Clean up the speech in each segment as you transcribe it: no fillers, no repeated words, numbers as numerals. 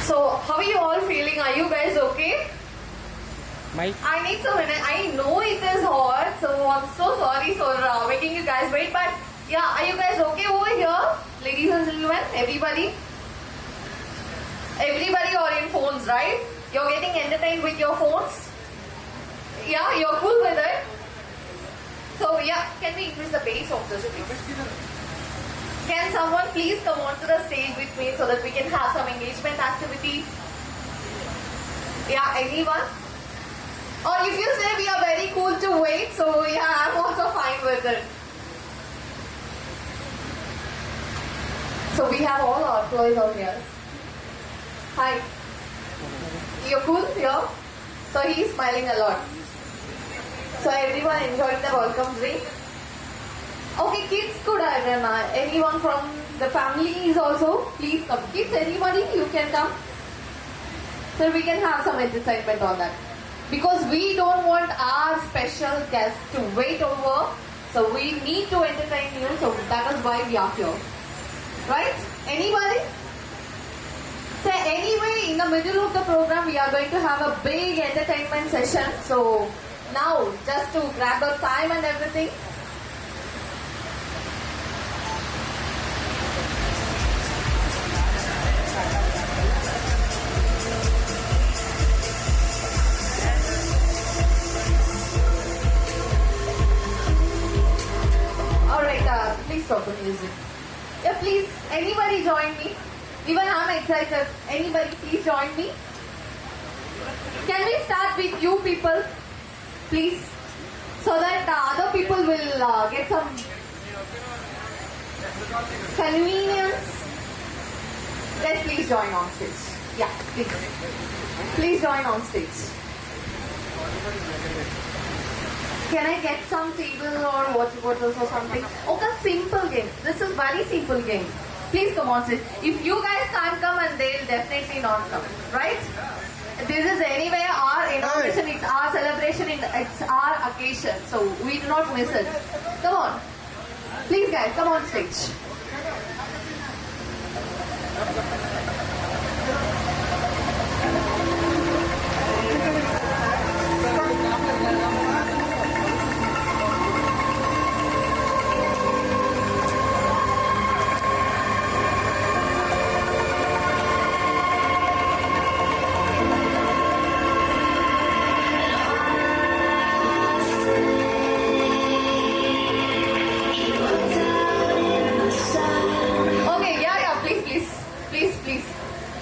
So, how are you all feeling? Are you guys okay? Mike. I need some minute. I know it is hot, so I'm so sorry for making you guys wait. But yeah, are you guys okay over here, ladies and gentlemen? Everybody, everybody are in phones, right? You're getting entertained with your phones. Yeah, you're cool with it. So yeah, can we increase the bass of this, please? Can someone please come onto the stage with me so that we can have some engagement activity? Yeah, anyone? Or if you say we are very cool to wait, so yeah, I'm also fine with it. So we have all our employees out here. Hi. You're cool here? So he's smiling a lot. So everyone enjoying the welcome drink? Okay, kids could anyone from the families also, please come. Kids, anybody, you can come. So we can have some entertainment on that. Because we don't want our special guests to wait over. So we need to entertain you. So that is why we are here. Right? Anybody? So anyway, in the middle of the program, we are going to have a big entertainment session. So now, just to grab the time and everything. Alright, please stop the music. Yeah, please, anybody join me? Even I'm excited. Anybody, please join me. Can we start with you people? Please. So that the other people will get some convenience. Let's please join on stage. Yeah, please. Please join on stage. Can I get some table or water bottles or something? Okay, simple game. This is very simple game. Please come on stage. If you guys can't come, and they'll definitely not come. Right? This is anyway our inauguration, it's our celebration, it's our occasion. So we do not miss it. Come on. Please guys, come on stage.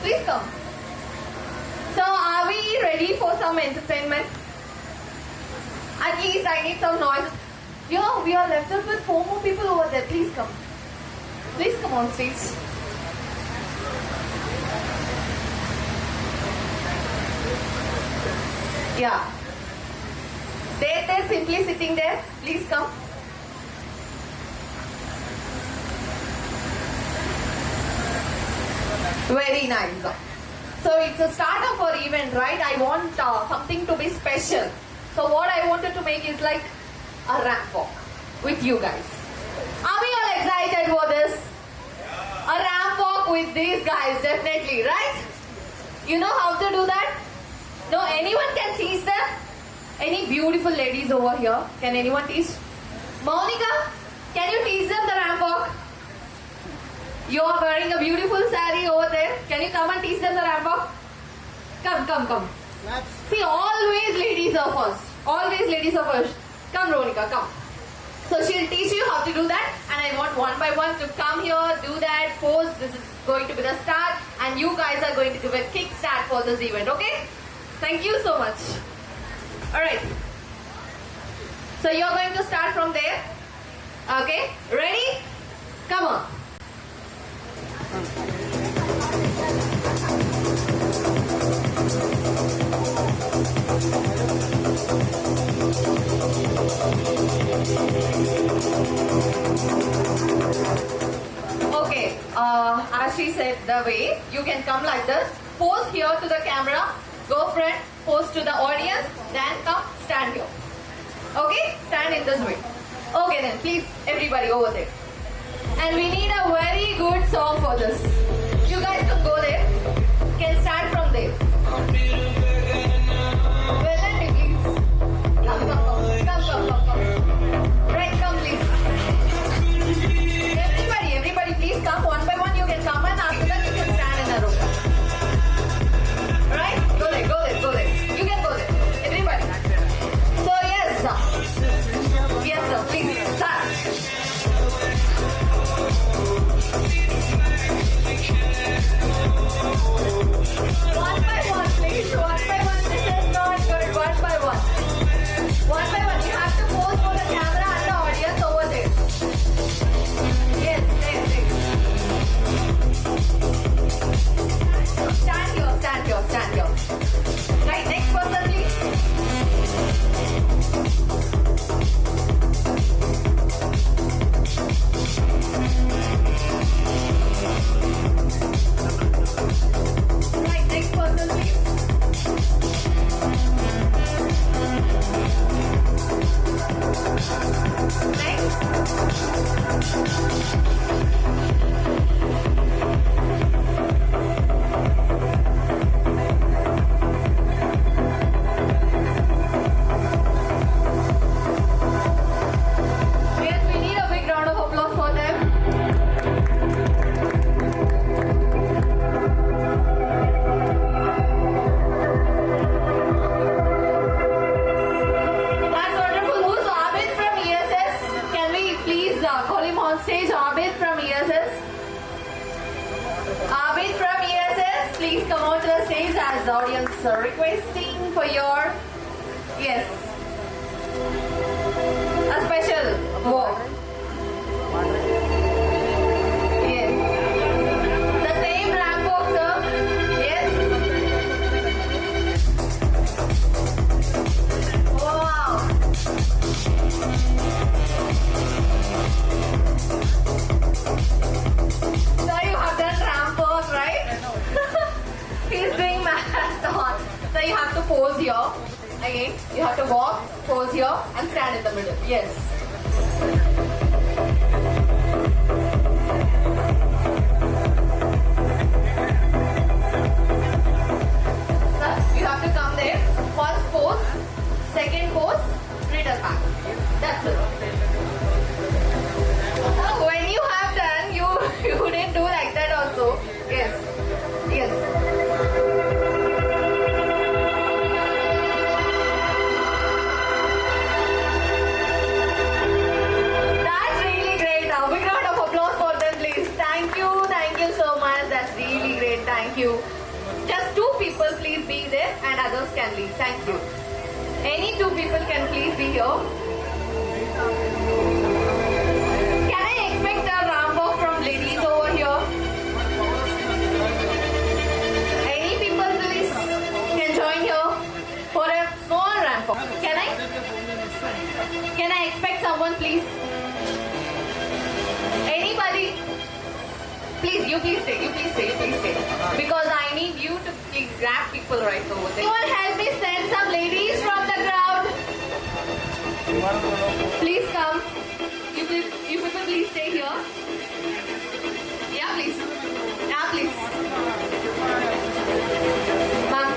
Please come. So are we ready for some entertainment? At least I need some noise. You know, we are left up with 4 more people over there. Please come. Please come on stage. Yeah. They're simply sitting there. Please come. Very nice. So it's a start of our event, right? I want something to be special. So what I wanted to make is like a ramp walk with you guys. Are we all excited for this? A ramp walk with these guys, definitely, right? You know how to do that? No, anyone can teach them? Any beautiful ladies over here? Can anyone teach? Monica, can you teach them the ramp walk? You are wearing a beautiful saree over there. Can you come and teach them the ramp walk? Come, come, come. See, always ladies are first. Always ladies are first. Come, Ronika, come. So she'll teach you how to do that. And I want one by one to come here, do that, pose. This is going to be the start. And you guys are going to give a kick start for this event, okay? Thank you so much. Alright. So you're going to start from there. Okay? Ready? Come on. Okay, as she said the way, you can come like this, pose here to the camera, go front, pose to the audience, then come stand here. Okay, stand in this way. Okay then, please, everybody over there. And we need a very good song for this. You guys can go there. Can start from there. Well then, please. Come. Right, come please. Everybody please come. One by one you can come and after that you can stand in a row. Right? Go there. You can go there. Everybody. So yes, sir. Yes, sir. Please start. One by one, please. One by one. This is not good. One by one. One by one. You have to pose for the camera and the audience over there. Yes, there. Stand here. Right, next person, please. Right, next person, please. Yes, we need a big round of applause for them. That's wonderful. Who's Abid from ESS? Can we please call him on stage? Abid from ESS. Abid from ESS, please come out to the stage as the audience are requesting for your yes. A special walk. Yes. The same ramp walk, sir. Yes. Wow. So you have done ramp walk, right? He's doing marathon. So you have to pose here. Again, you have to walk, pose here, and stand in the middle. Yes. Sir, you have to come there. First pose, second pose, return back. That's it. So when you have done, you didn't do like that also. Yes. That's really great. A big round of applause for them, please. Thank you so much. That's really great. Thank you. Just two people, please be there, and others can leave. Thank you. Any two people can please be here. Can I expect a ramp walk from ladies over here? Any people, please, can join here for a small ramp walk. Can I? Can I expect someone, please? Anybody? Please stay. Because I need you to please grab people right over there. Anyone help me send some ladies from the crowd? Please come. You people please stay here. Yeah, please. Ma'am,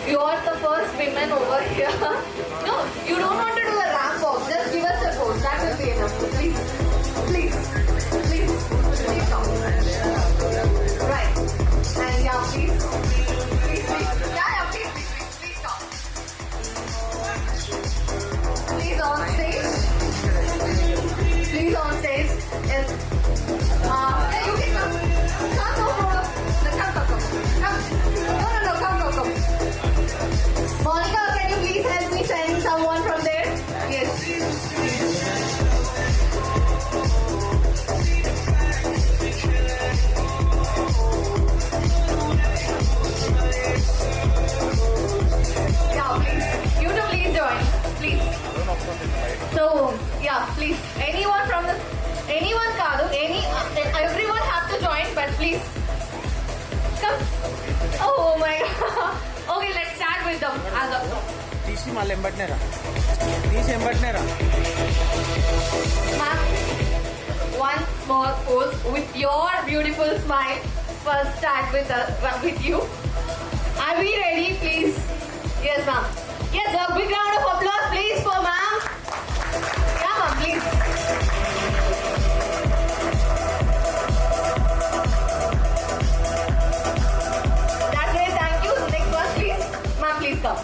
you are the first women over here. No, you don't want to do a ramp walk. Just give us a pose. That will be enough. Please come. Right. And yeah, please. Yeah, please come. Please on stage. Yes. Yeah, you can come. Come, no problem. Come. No. Monica, can you please help me send someone from there? Yes. Yeah, please. You two please join. Please. So, yeah, please. Anyone Kadu, everyone have to join, but please. Come. Oh my god. Okay, let's start with them as of now. తీసి మళ్ళీ ఎంబట్నేరా with your beautiful smile first start with you. Are we ready, please? Yes, ma'am. Yes, a big round of applause, please, for ma'am. Yeah, ma'am, please. That's great, thank you. Next one, please. Ma'am, please come.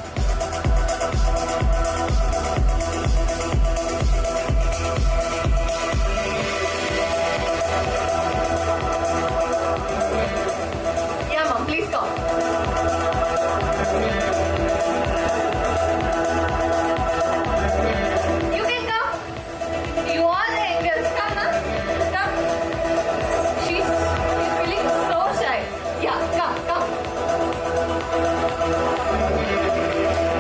Yeah, ma'am, please come. You can come. You all the angels. Come, na? Come. She's feeling so shy. Yeah, come, come.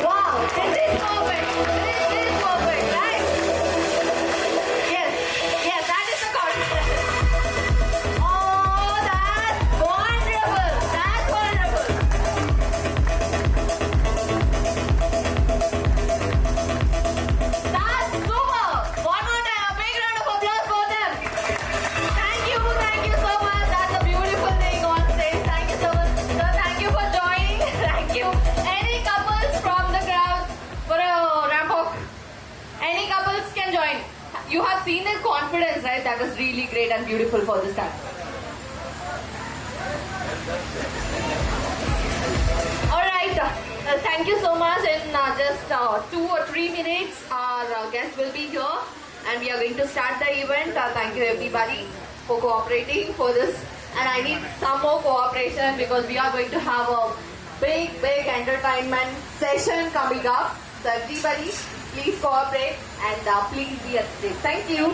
Wow, this is perfect. This is perfect, right? Yes, yes, that is the confidence. Oh, that's wonderful. That's wonderful. That's super. One more time, a big round of applause for them. Thank you so much. That's a beautiful thing on stage. Thank you so much. So thank you for joining. Thank you. Any couples from the crowd for a ramp walk? Any couples can join. You have seen their confidence, right? That was really great and beautiful for this time. Alright, thank you so much. In just 2 or 3 minutes, our guests will be here and we are going to start the event. Thank you everybody for cooperating for this. And I need some more cooperation because we are going to have a big entertainment session coming up. So everybody, please cooperate and please be at stage. Thank you.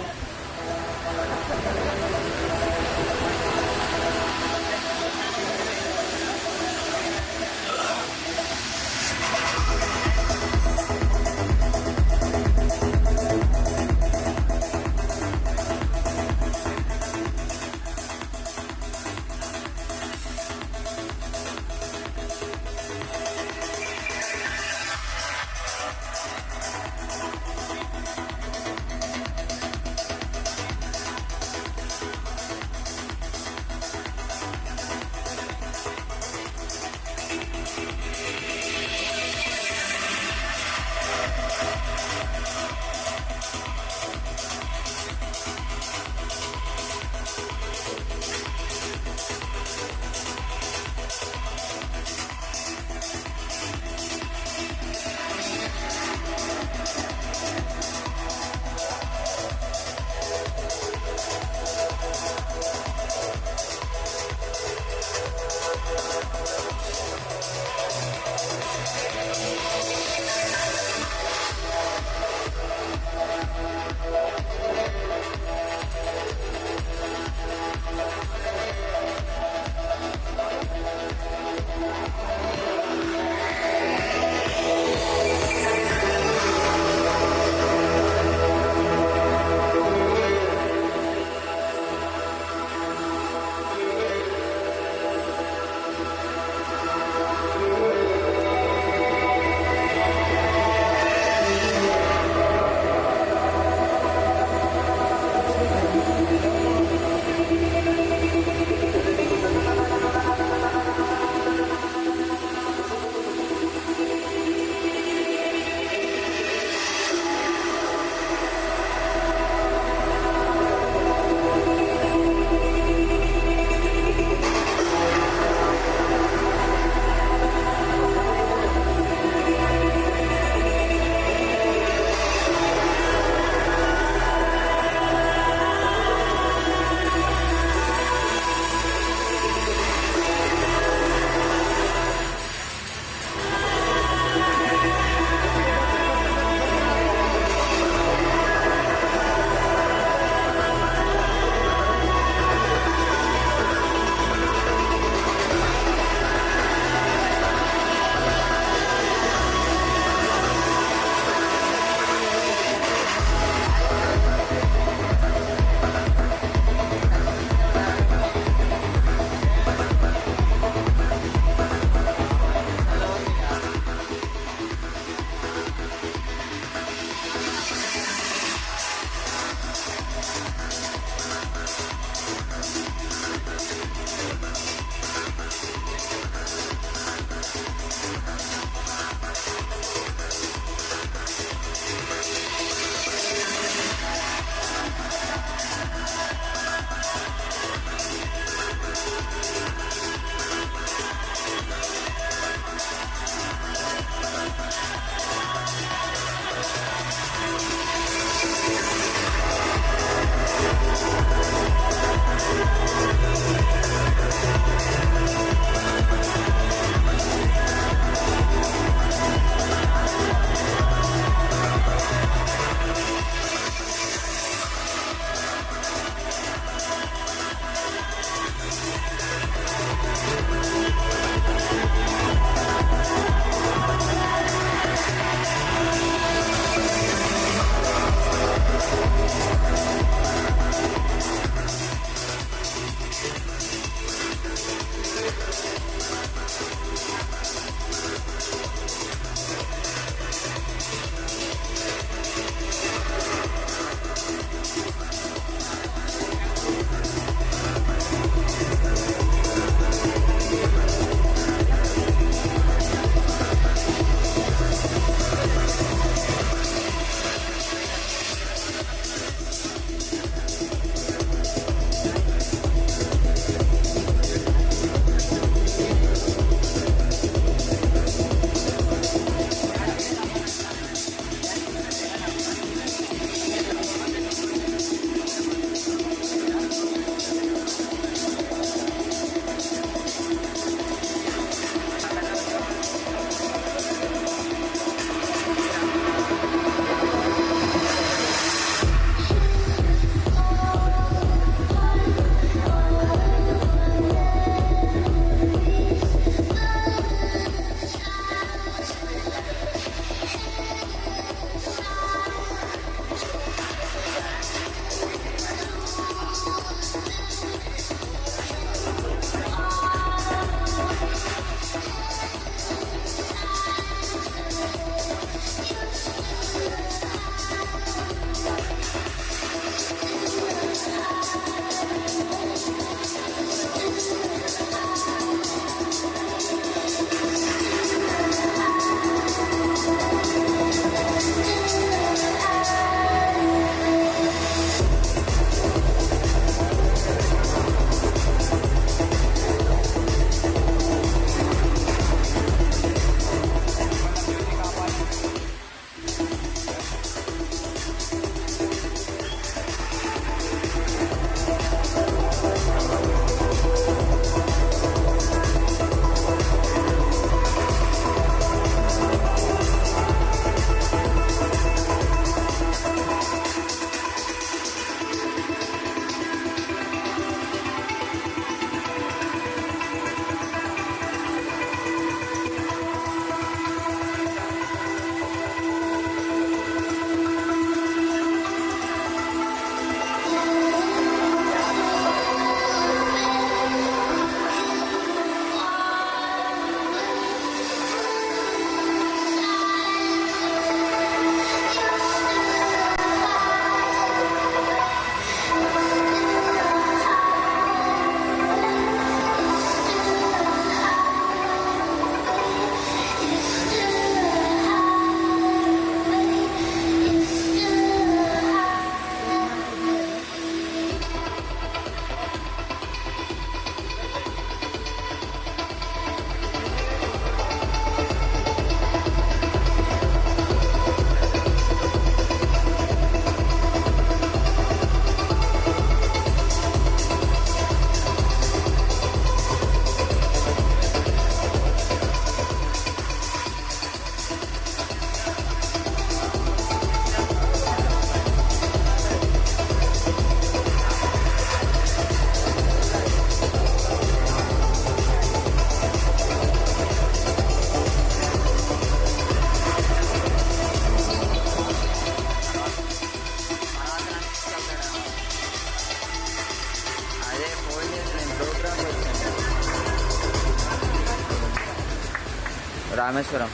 Rameswaram.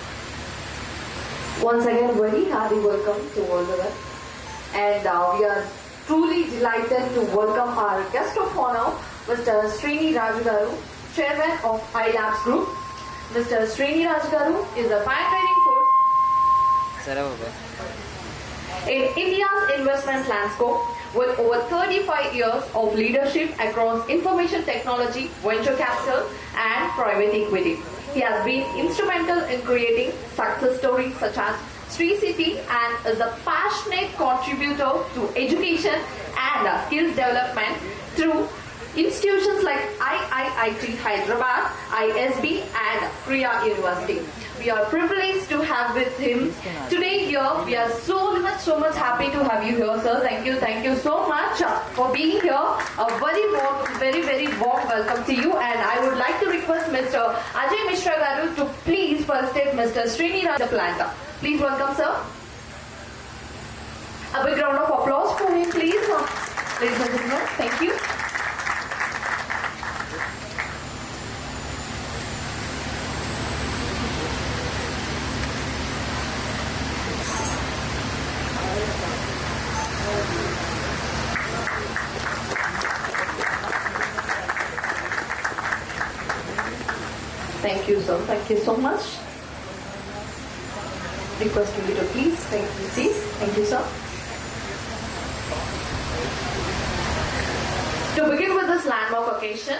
Once again, very happy welcome to all of us. And we are truly delighted to welcome our guest of honor, Mr. Cygni Garu, Chairman of iLabs Group. Mr. Cygni Garu is a pioneering force Sara baba. in India's investment landscape with over 35 years of leadership across information technology, venture capital and private equity. He has been instrumental in creating success stories such as Sri City and is a passionate contributor to education and skills development through institutions like IIIT Hyderabad, ISB and Kriya University. We are privileged to have with him today here. We are so much happy to have you here, sir. Thank you so much for being here. A very warm welcome to you. And I would like to request Mr. Ajay Mishra Garu to please first take Mr. Cygni the planter. Please welcome, sir. A big round of applause for him, please. Ladies and gentlemen, thank you. Thank you, sir. Thank you so much. Requesting you to please take the seat. Thank you, sir. To begin with this landmark occasion,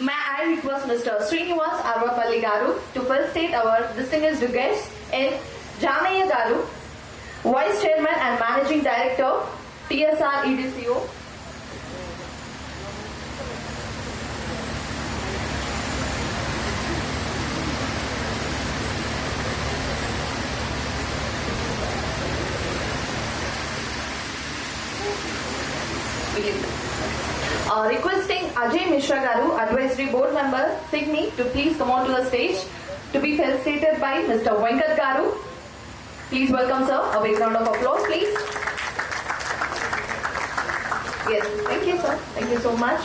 may I request Mr. Srinivas Arvapalli Garu to first state our distinguished guests in Janaya Garu, Vice Chairman and Managing Director, TSR EDCO. Requesting Ajay Mishra Garu, Advisory Board Member, Cygni, to please come on to the stage to be felicitated by Mr. Venkat Garu. Please welcome, sir. A big round of applause, please. Yes, thank you, sir. Thank you so much.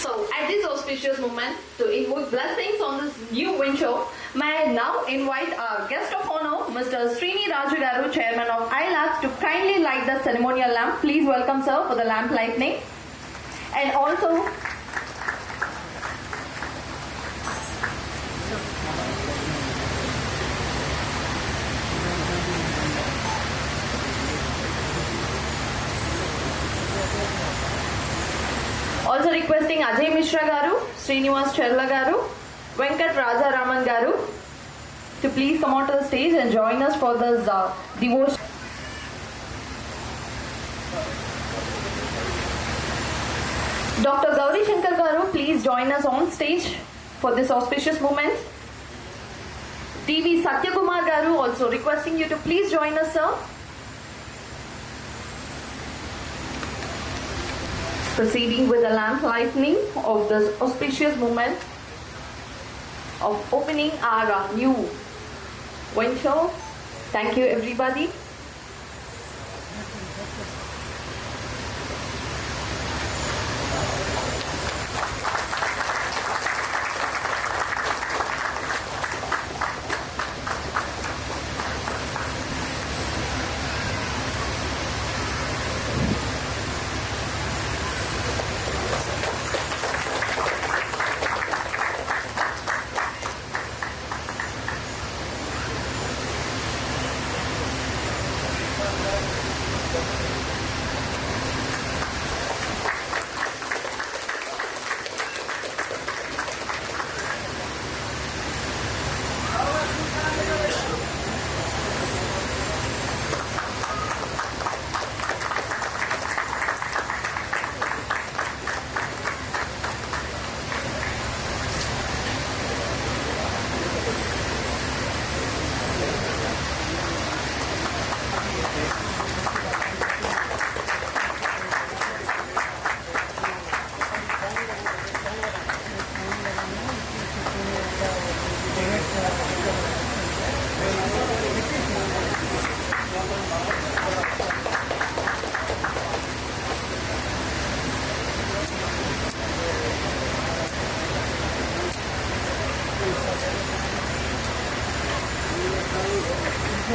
So, at this auspicious moment, to invoke blessings on this new venture, may I now invite our guest of honor, Mr. Cygni Garu, Chairman of iLabs, to kindly light the ceremonial lamp. Please welcome, sir, for the lamp lighting. And also, requesting Ajay Mishra Garu, Srinivas Cherla Garu, Venkat Raja Garu to please come onto the stage and join us for this devotion. Dr. Gauri Shankar Garu, please join us on stage for this auspicious moment. TV Satyakumar Garu also requesting you to please join us, sir. Proceeding with the lamp lighting of this auspicious moment of opening our new venture. Thank you, everybody.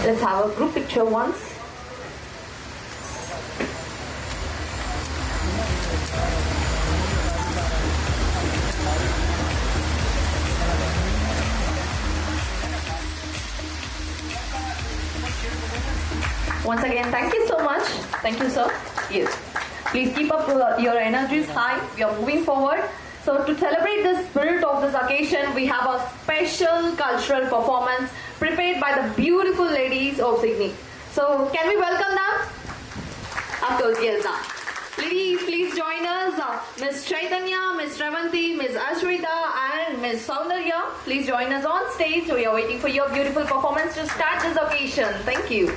Let's have a group picture once. Once again, thank you so much. Thank you, sir. Yes. Please keep up your energies high. We are moving forward. So to celebrate the spirit of this occasion, we have a special cultural performance prepared by the beautiful ladies of Cygni. So can we welcome them? Of course, yes. Ladies, please join us. Ms. Chaitanya, Ms. Ravanti, Ms. Ashwita and Ms. Saundarya. Please join us on stage. We are waiting for your beautiful performance to start this occasion. Thank you.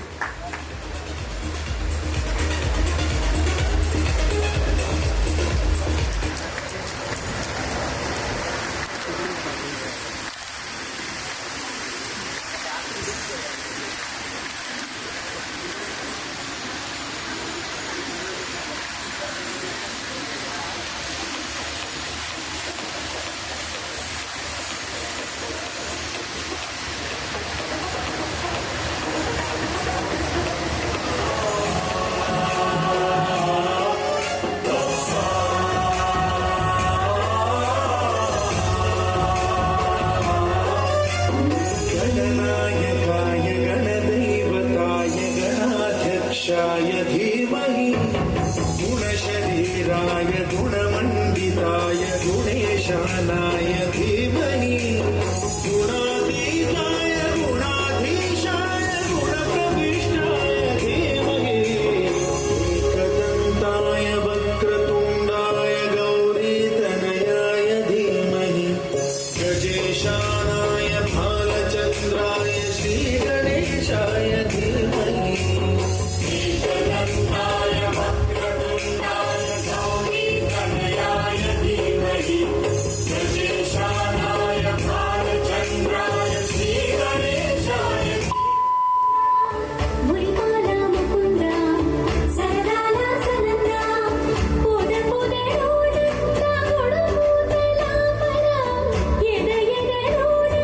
Road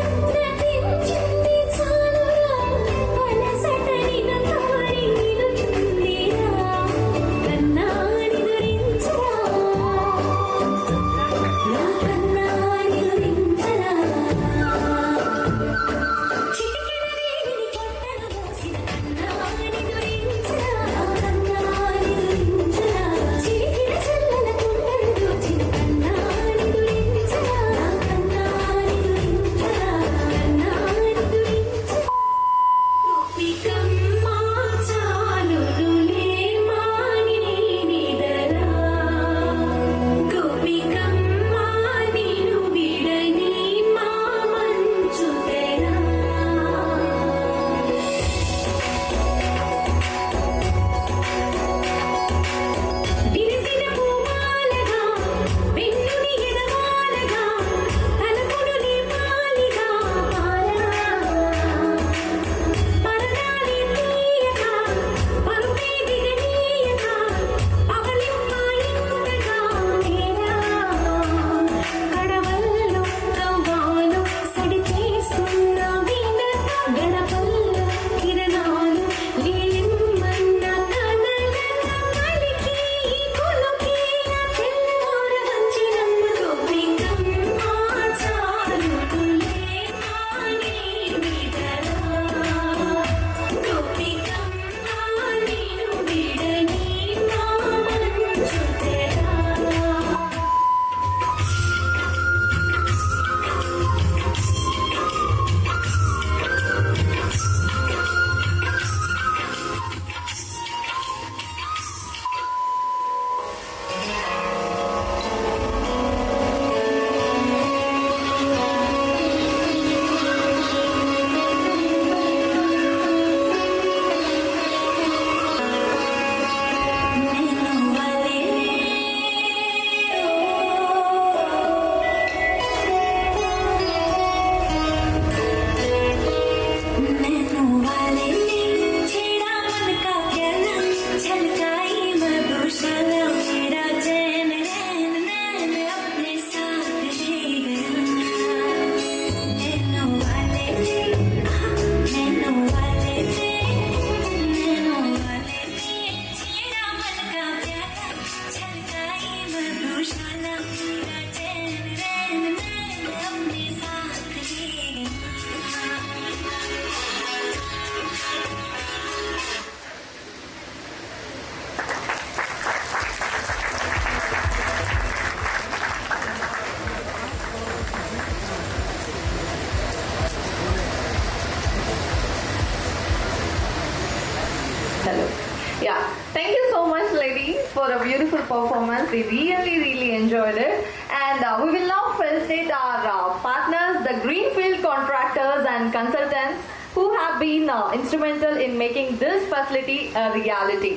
for a beautiful performance. We really enjoyed it. And we will now felicitate our partners, the Greenfield contractors and consultants who have been instrumental in making this facility a reality.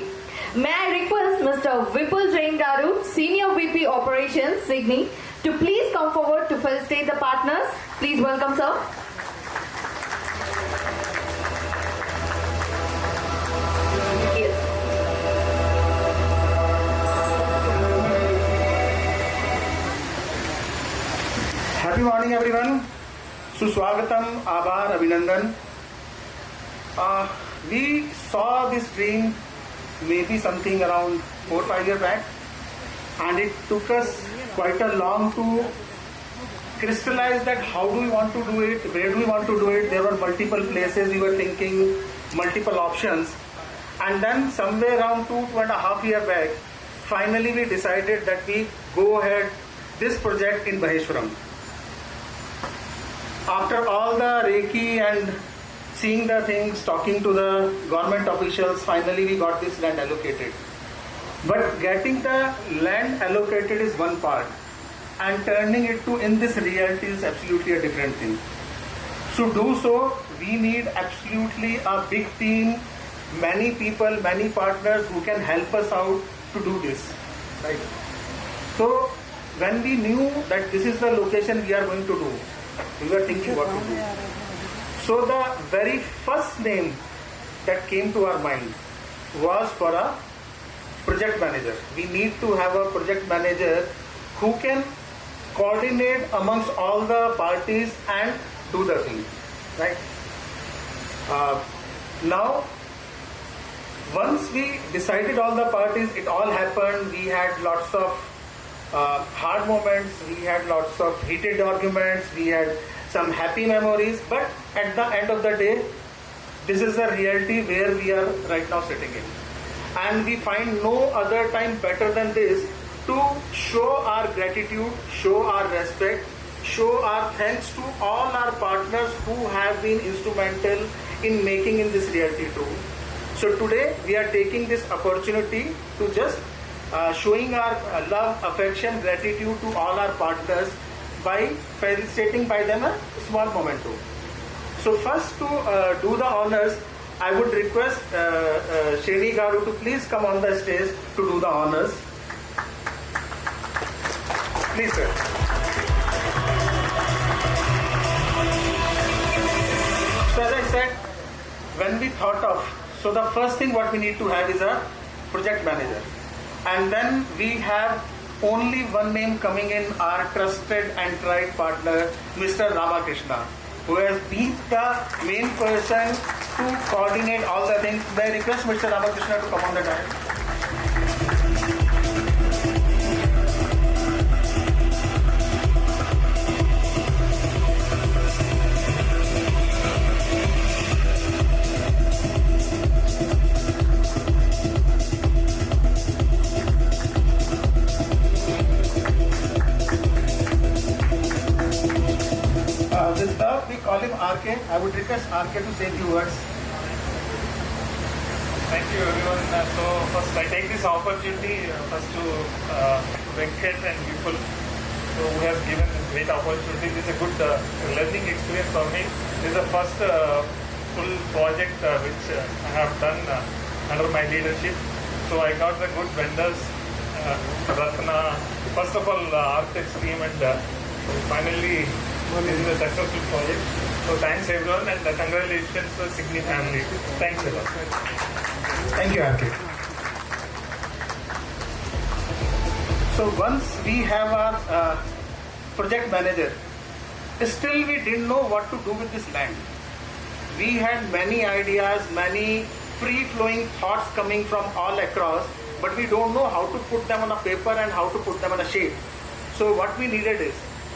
May I request Mr. Vipul Jain Garu, Senior VP Operations, Cygni, to please come forward to felicitate the partners. Please welcome, sir. Yes. Happy morning, everyone. Suswagatam, Abar, Abhinandan. We saw this dream maybe something around 4 or 5 years back, and it took us quite a long to crystallize that how do we want to do it, where do we want to do it. There were multiple places we were thinking, multiple options, and then somewhere around 2.5 years back, finally we decided that we go ahead this project in Maheshwaram. After all the Reiki and seeing the things, talking to the government officials, finally we got this land allocated. But getting the land allocated is one part, and turning it to in this reality is absolutely a different thing. To do so, we need absolutely a big team, many people, many partners who can help us out to do this. Right? So when we knew that this is the location we are going to do, we were thinking what to do. So the very first name that came to our mind was for a project manager. We need to have a project manager who can coordinate amongst all the parties and do the thing. Right? Now, once we decided all the parties, it all happened. We had lots of hard moments, we had lots of heated arguments, we had some happy memories, but at the end of the day, this is the reality where we are right now sitting in. And we find no other time better than this to show our gratitude, show our respect, show our thanks to all our partners who have been instrumental in making in this reality true. So today we are taking this opportunity to just showing our love, affection, gratitude to all our partners by felicitating by them a small memento. So first to do the honors, I would request Cygni Garu to please come on the stage to do the honors. Please, sir. So as I said, when we thought of, so the first thing what we need to have is a project manager. And then we have only one name coming in, our trusted and tried partner, Mr. Ramakrishna, who has been the main person to coordinate all the things. May I request Mr. Ramakrishna to come on the dais? With love, we call him RK. I would request RK to say a few words. Thank you, everyone. So first, I take this opportunity first to Venkat and people who have given this great opportunity. This is a good learning experience for me. This is the first full project which I have done under my leadership. So I got the good vendors, Ratna, first of all, architects team, and finally. This is a successful project. So thanks everyone, and congratulations to the Cygni family. Thanks a lot. Thank you, RK. So once we have our project manager, still we didn't know what to do with this land. We had many ideas, many free-flowing thoughts coming from all across, but we don't know how to put them on a paper and how to put them on a shape. So what we needed is,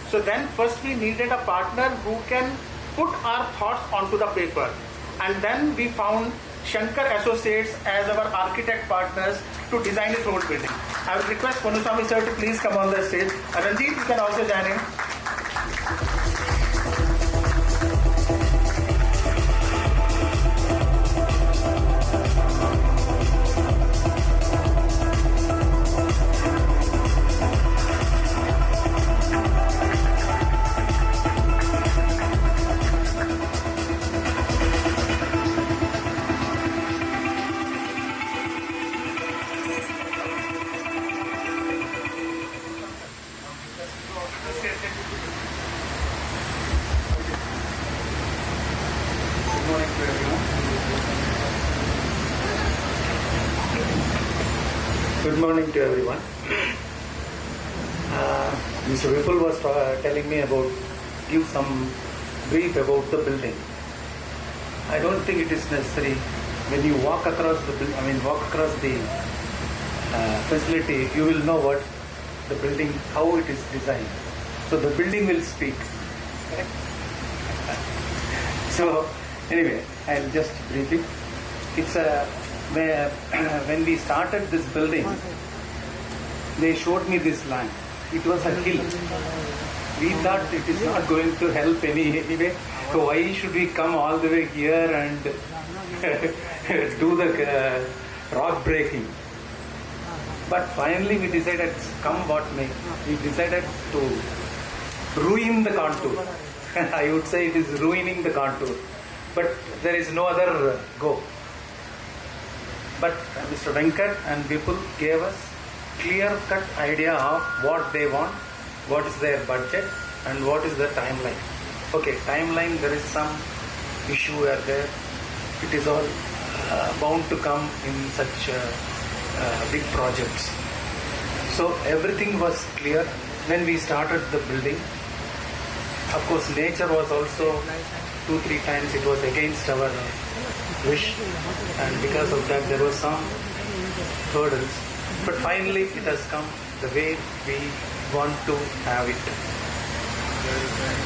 so then first we needed a partner who can put our thoughts onto the paper. And then we found Shankar Associates as our architect partners to design this whole building. I would request Ponuswamy sir to please come on the stage. Ranjit, you can also join in. morning to everyone. Good morning to everyone. Mr. Vipul was telling me about, give some brief about the building. I don't think it is necessary. When you walk across the facility, you will know what the building, how it is designed. So the building will speak. So anyway, I'll just brief it. It's when we started this building, they showed me this land. It was a hill. We thought it is not going to help anyway. So why should we come all the way here and do the rock breaking? But finally we decided, come what may, we decided to ruin the contour. I would say it is ruining the contour. But there is no other go. But Mr. Venkat and Vipul gave us clear-cut idea of what they want, what is their budget, and what is the timeline. Okay, timeline, there is some issue there. It is all bound to come in such big projects. So everything was clear when we started the building. Of course, nature was also 2-3 times it was against our wish, and because of that there was some hurdles. But finally it has come the way we want to have it.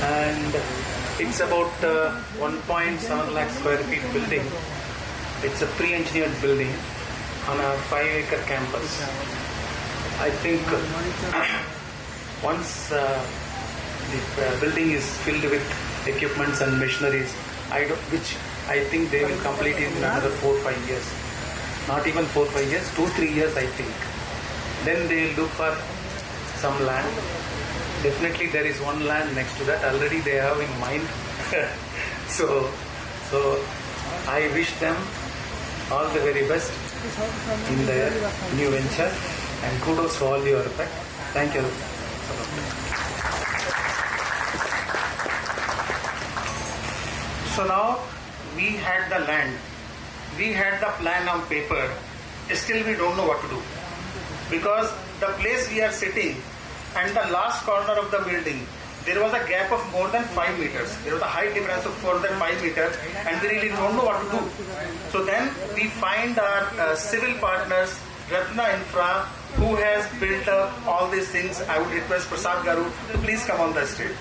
And it's about 1.7 lakh square feet building. It's a pre-engineered building on a 5-acre campus. I think once the building is filled with equipments and machineries, which I think they will complete in another 4-5 years. Not even 4-5 years, 2-3 years I think. Then they will look for some land. Definitely there is one land next to that already they have in mind. So I wish them all the very best in their new venture, and kudos for all your effort. Thank you. So now we had the land, we had the plan on paper, still we don't know what to do. Because the place we are sitting and the last corner of the building, there was a gap of more than 5 meters. There was a height difference of more than 5 meters, and we really don't know what to do. So then we find our civil partners, Ratna Infra, who has built up all these things. I would request Prasad Garu to please come on the stage.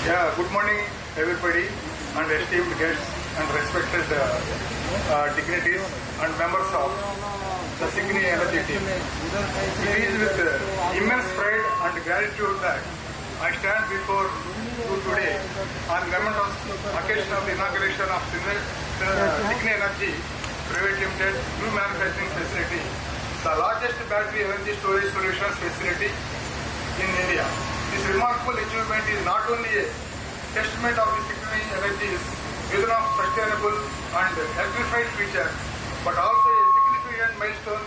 Yeah, good morning everybody and esteemed guests and respected dignitaries and members of the Cygni Energy team. It is with immense pride and gratitude that I stand before you today on momentous occasion of the inauguration of Cygni Energy Private Limited new manufacturing facility, the largest battery energy storage solutions facility in India. This remarkable achievement is not only a testament of the Cygni Energy's vision of sustainable and electrified future, but also a significant milestone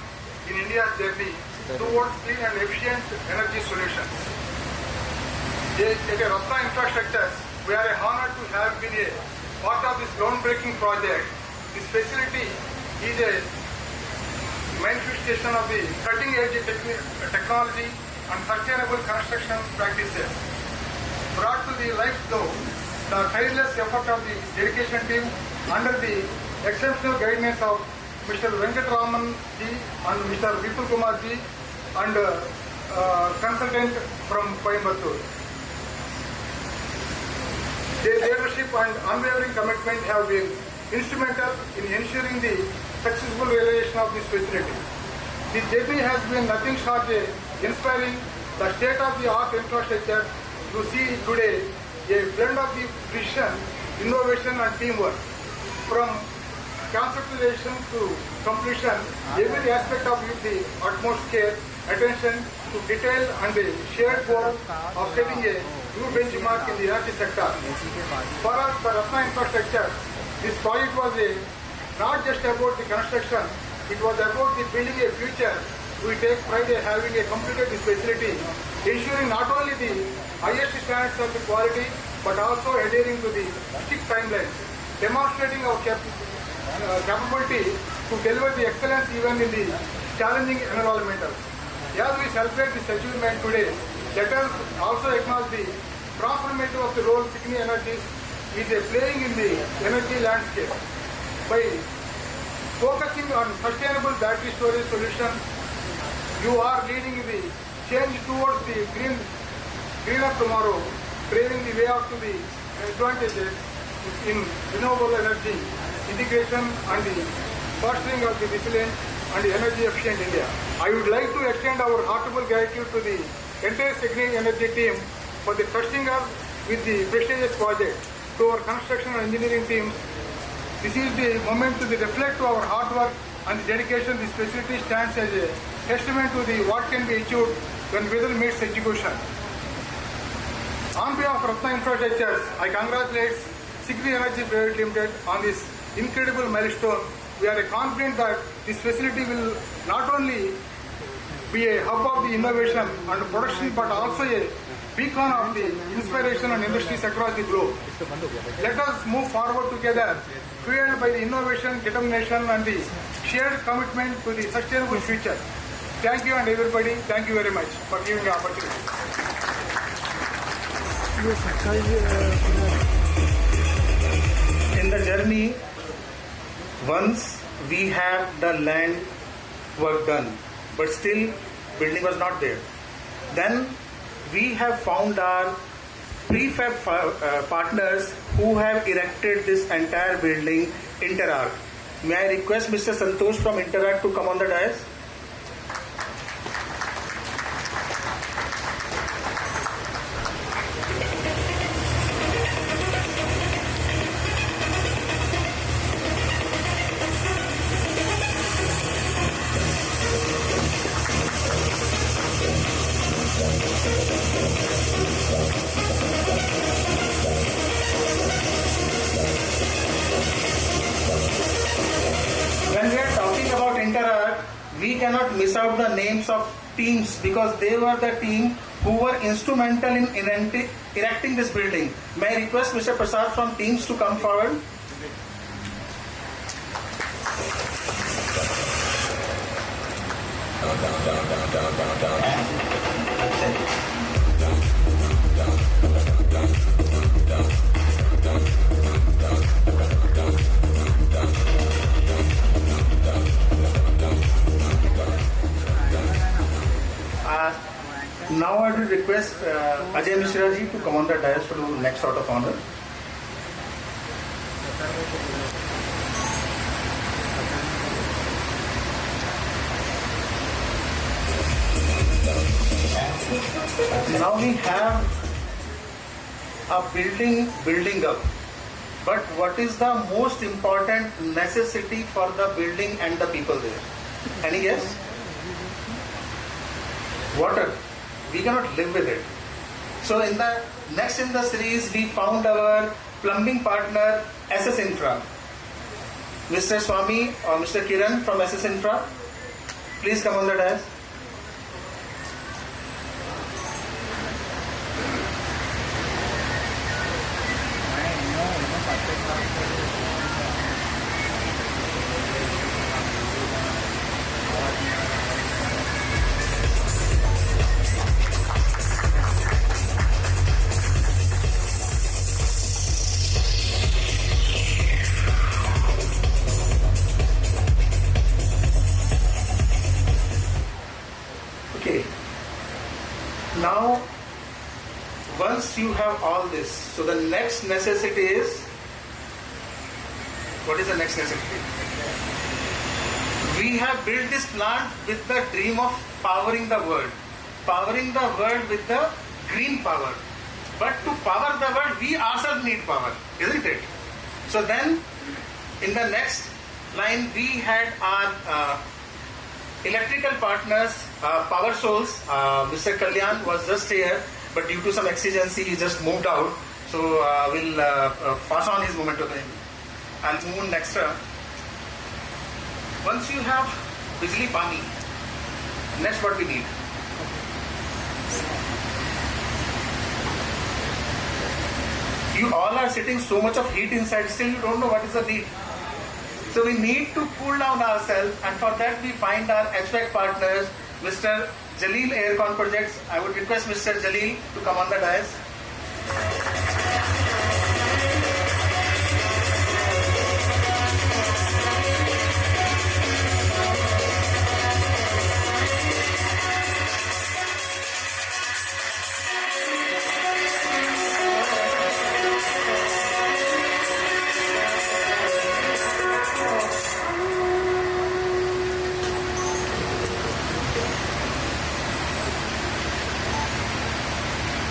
in India's journey towards clean and efficient energy solutions. At Ratna Infrastructures, we are honored to have been a part of this groundbreaking project. This facility is a manifestation of the cutting-edge technology and sustainable construction practices. Brought to the life though, the tireless effort of the dedication team under the exceptional guidance of Mr. Venkatraman ji and Mr. Vipul Kumar ji and consultant from Coimbatore. Their leadership and unwavering commitment have been instrumental in ensuring the successful realization of this facility. The journey has been nothing short of inspiring. The state-of-the-art infrastructure you see today, a blend of the precision, innovation and teamwork. From conceptualization to completion, every aspect of it the utmost care, attention to detail and the shared goal of setting a new benchmark in the energy sector. For us, the Ratna Infrastructure, this project was not just about the construction, it was about the building a future. We take pride in having completed this facility, ensuring not only the highest standards of the quality, but also adhering to the strict timelines, demonstrating our capability to deliver the excellence even in the challenging environmentals. As we celebrate this achievement today, let us also acknowledge the transformative of the role Cygni Energies is playing in the energy landscape. By focusing on sustainable battery storage solutions, you are leading the change towards the greener tomorrow, paving the way up to the advantages in renewable energy, integration and the fostering of the resilient and energy efficient India. I would like to extend our heartfelt gratitude to the entire Cygni Energy team for the trusting us with the prestigious project. To our construction and engineering teams, this is the moment to reflect to our hard work and the dedication. This facility stands as a testament to the what can be achieved when weather meets execution. On behalf of Ratna Infrastructures, I congratulate Cygni Energy Private Limited on this incredible milestone. We are confident that this facility will not only be a hub of the innovation and production, but also a beacon of the inspiration and industries across the globe. Let us move forward together, fueled by the innovation, determination, and the shared commitment to the sustainable future. Thank you and everybody. Thank you very much for giving the opportunity. In the journey, once we have the land work done, but still building was not there. Then we have found our prefab partners who have erected this entire building, Interarc. May I request Mr. Santosh from Interarc to come on the dais? When we are talking about Interarc, we cannot miss out the names of teams because they were the team who were instrumental in erecting this building. May I request Mr. Prasad from teams to come forward? Now I will request Ajay Mishra ji to come on the dais to do next sort of honor. Now we have a building up. But what is the most important necessity for the building and the people there? Any guess? Water. We cannot live with it. So in the next in the series, we found our plumbing partner SS Infra. Mr. Swami or Mr. Kiran from SS Infra, please come on the dais. Okay. Now, once you have all this, so the next necessity is, what is the next necessity? We have built this plant with the dream of powering the world with the green power. But to power the world, we ourselves need power, isn't it? So then, in the next line, we had our electrical partners, Power Souls. Mr. Kalyan was just here, but due to some exigency, he just moved out. So we'll pass on his moment to him. I'll move on next. Once you have Bijli Pani, next what we need? You all are sitting so much of heat inside, still you don't know what is the need. So we need to cool down ourselves, and for that we find our HVAC partners, Mr. Jalil Aircon Projects. I would request Mr. Jalil to come on the dais.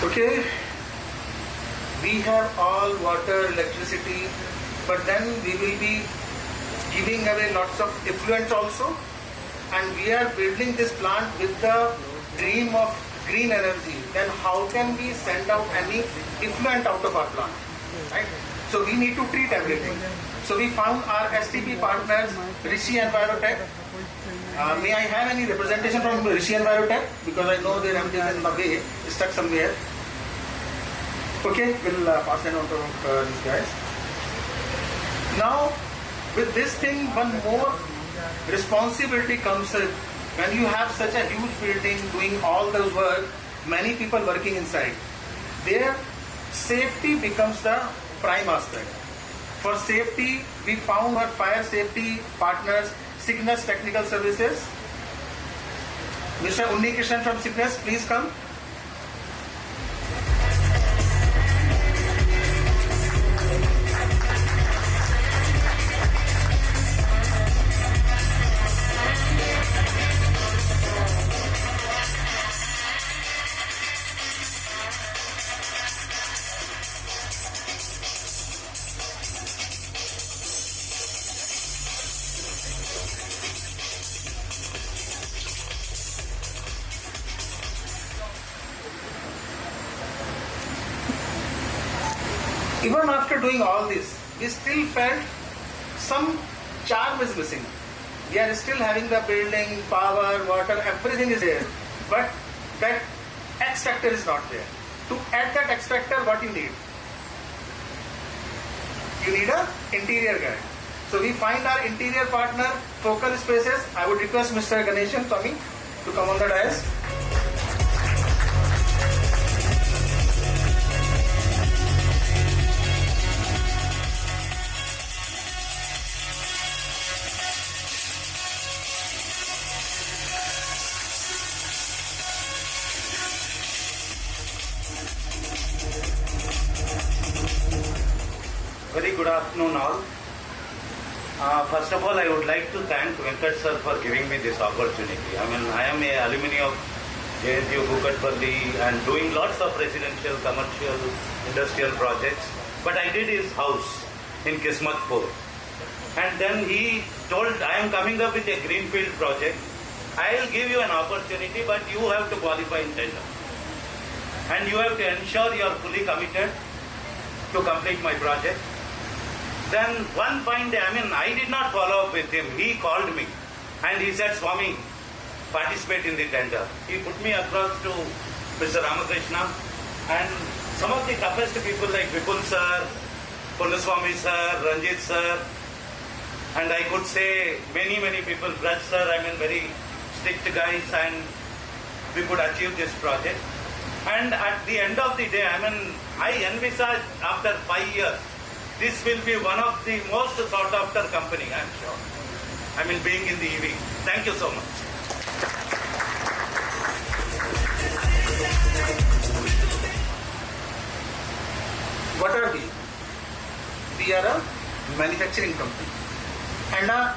Okay, we have all water, electricity, but then we will be giving away lots of effluents also, and we are building this plant with the dream of green energy. Then how can we send out any effluent out of our plant, right? So we need to treat everything. So we found our STP partners, Rishi Envirotech. May I have any representation from Rishi Envirotech? Because I know their MD is in the way, stuck somewhere. Okay, we'll pass it on to these guys. Now, with this thing, one more responsibility comes in. When you have such a huge building doing all those work, many people working inside, their safety becomes the prime aspect. For safety, we found our fire safety partners, Cygni Technical Services. Mr. Unnikishan from Cygni, please come. Even after doing all this, we still felt some charm is missing. We are still having the building, power, water, everything is there. But that X factor is not there. To add that X factor, what you need? You need an interior guy. So we find our interior partner, Focal Spaces. I would request Mr. Ganeshan Swami to come on the dais. Very good afternoon all. First of all, I would like to thank Venkat sir for giving me this opportunity. I am a alumni of JNTU Kukatpalli and doing lots of residential, commercial, industrial projects. But I did his house in Kismatpur. And then he told, I am coming up with a greenfield project. I will give you an opportunity, but you have to qualify in tender. And you have to ensure you are fully committed to complete my project. Then one fine day, I did not follow up with him. He called me and he said, Swami, participate in the tender. He put me across to Mr. Ramakrishna and some of the toughest people like Vipul sir, Pollaswamy sir, Ranjit sir, and I could say many people, Braj sir, very strict guys, and we could achieve this project. And at the end of the day, I envisage after 5 years, this will be one of the most sought after company, I'm sure. Being in the EV. Thank you so much. What are we? We are a manufacturing company. And a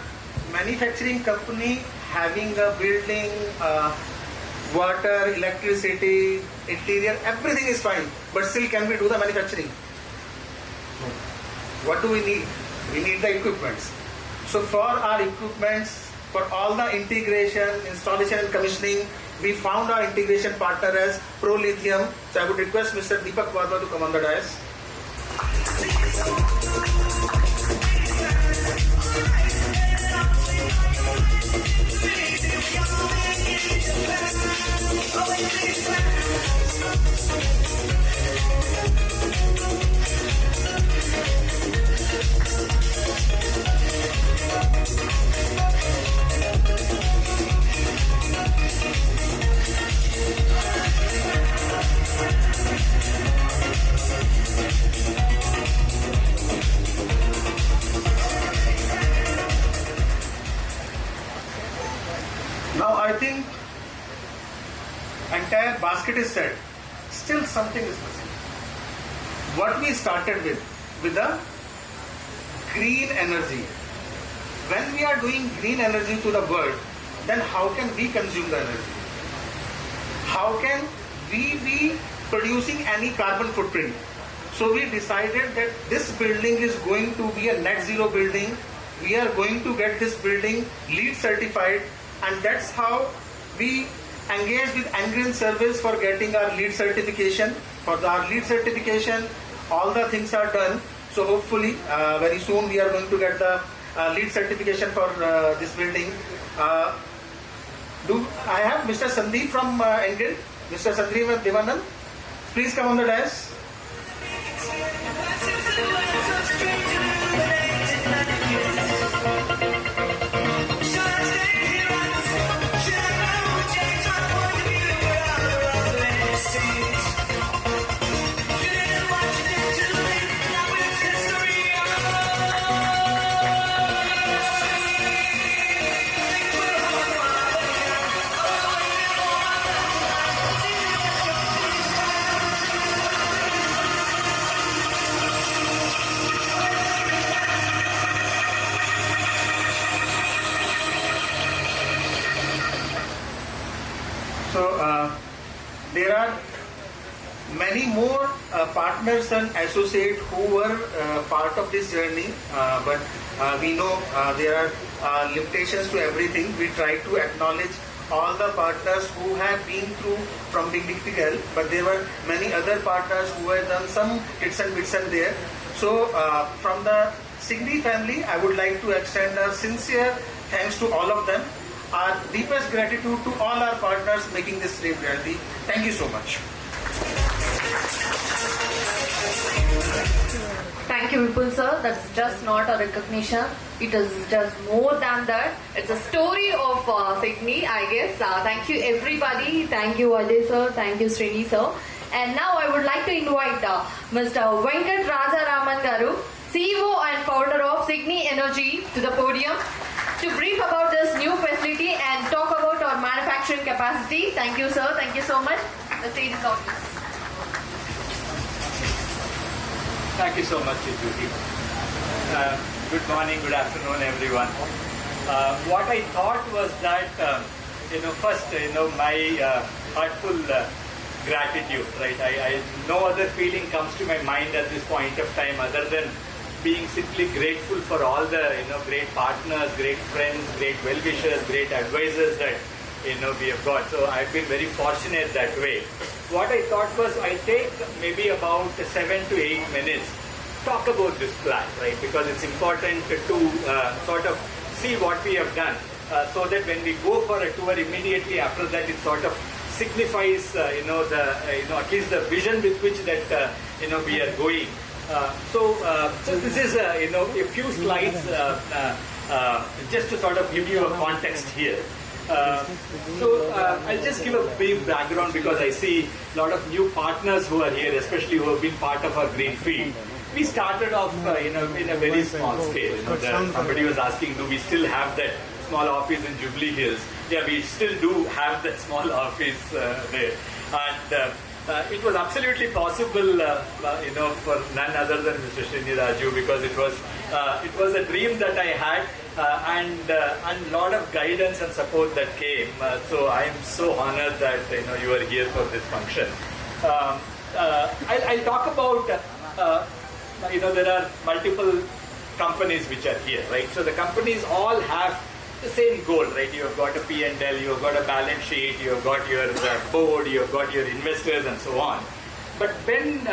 manufacturing company having a building, water, electricity, interior, everything is fine. But still, can we do the manufacturing? No. What do we need? We need the equipments. So for our equipments, for all the integration, installation and commissioning, we found our integration partner as Pro Lithium. So I would request Mr. Deepak Wadhwa to come on the dais. Now I think entire basket is set. Still something is missing. What we started with the green energy. When we are doing green energy to the world, then how can we consume the energy? How can we be producing any carbon footprint? So we decided that this building is going to be a net zero building. We are going to get this building LEED certified, and that's how we engaged with Angren Service for getting our LEED certification. For our LEED certification, all the things are done. So hopefully very soon we are going to get the LEED certification for this building. Do I have Mr. Sandeep from Angren? Mr. Sandeep Devanand, please come on the dais. So there are many more partners and associates who were part of this journey, but we know there are limitations to everything. We try to acknowledge all the partners who have been through from beginning to end, but there were many other partners who have done some bits and there. So from the Cygni family, I would like to extend a sincere thanks to all of them. Our deepest gratitude to all our partners making this dream reality. Thank you so much. Thank you, Vipul sir. That's just not a recognition. It is just more than that. It's a story of Cygni, I guess. Thank you, everybody. Thank you, Ajay sir. Thank you, Srini sir. And now I would like to invite Mr. Venkat Rajaraman Garu, CEO and founder of Cygni Energy, to the podium to brief about this new facility and talk about our manufacturing capacity. Thank you, sir. Thank you so much. The stage is on. Thank you so much, Chitti. Good morning, good afternoon, everyone. What I thought was that, first, my heartful gratitude, right? No other feeling comes to my mind at this point of time other than being simply grateful for all the, great partners, great friends, great well-wishers, great advisors that, we have got. So I've been very fortunate that way. What I thought was I take maybe about 7 to 8 minutes talk about this plan, right? Because it's important to sort of see what we have done, so that when we go for a tour immediately after that, it sort of signifies, at least the vision with which that we are going. So this is a few slides just to sort of give you a context here. I'll just give a brief background because I see a lot of new partners who are here, especially who have been part of our green field. We started off, in a very small scale. Somebody was asking, do we still have that small office in Jubilee Hills? Yeah, we still do have that small office there, and it was absolutely possible, for none other than Mr. Cygni Raju, because it was a dream that I had, and a lot of guidance and support that came. So I am so honored that you are here for this function. I'll talk about there are multiple companies which are here, right? So the companies all have the same goal, right? You have got a P&L, you have got a balance sheet, you have got your board, you have got your investors, and so on. But when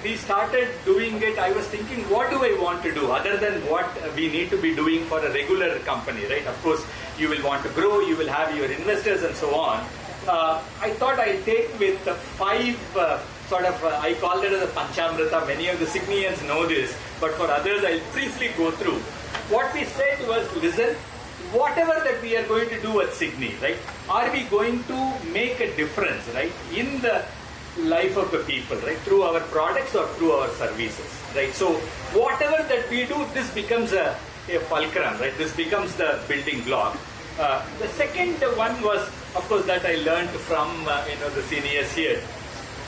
we started doing it, I was thinking, what do I want to do other than what we need to be doing for a regular company, right? Of course, you will want to grow, you will have your investors, and so on. I thought I'd take with 5 I call it as a Panchamrita. Many of the Cygnians know this, but for others, I'll briefly go through. What we said was, listen, whatever that we are going to do at Cygni, right, are we going to make a difference, right, in the life of the people, right, through our products or through our services, right? So whatever that we do, this becomes a fulcrum, right? This becomes the building block. The second one was, of course, that I learned from the seniors here.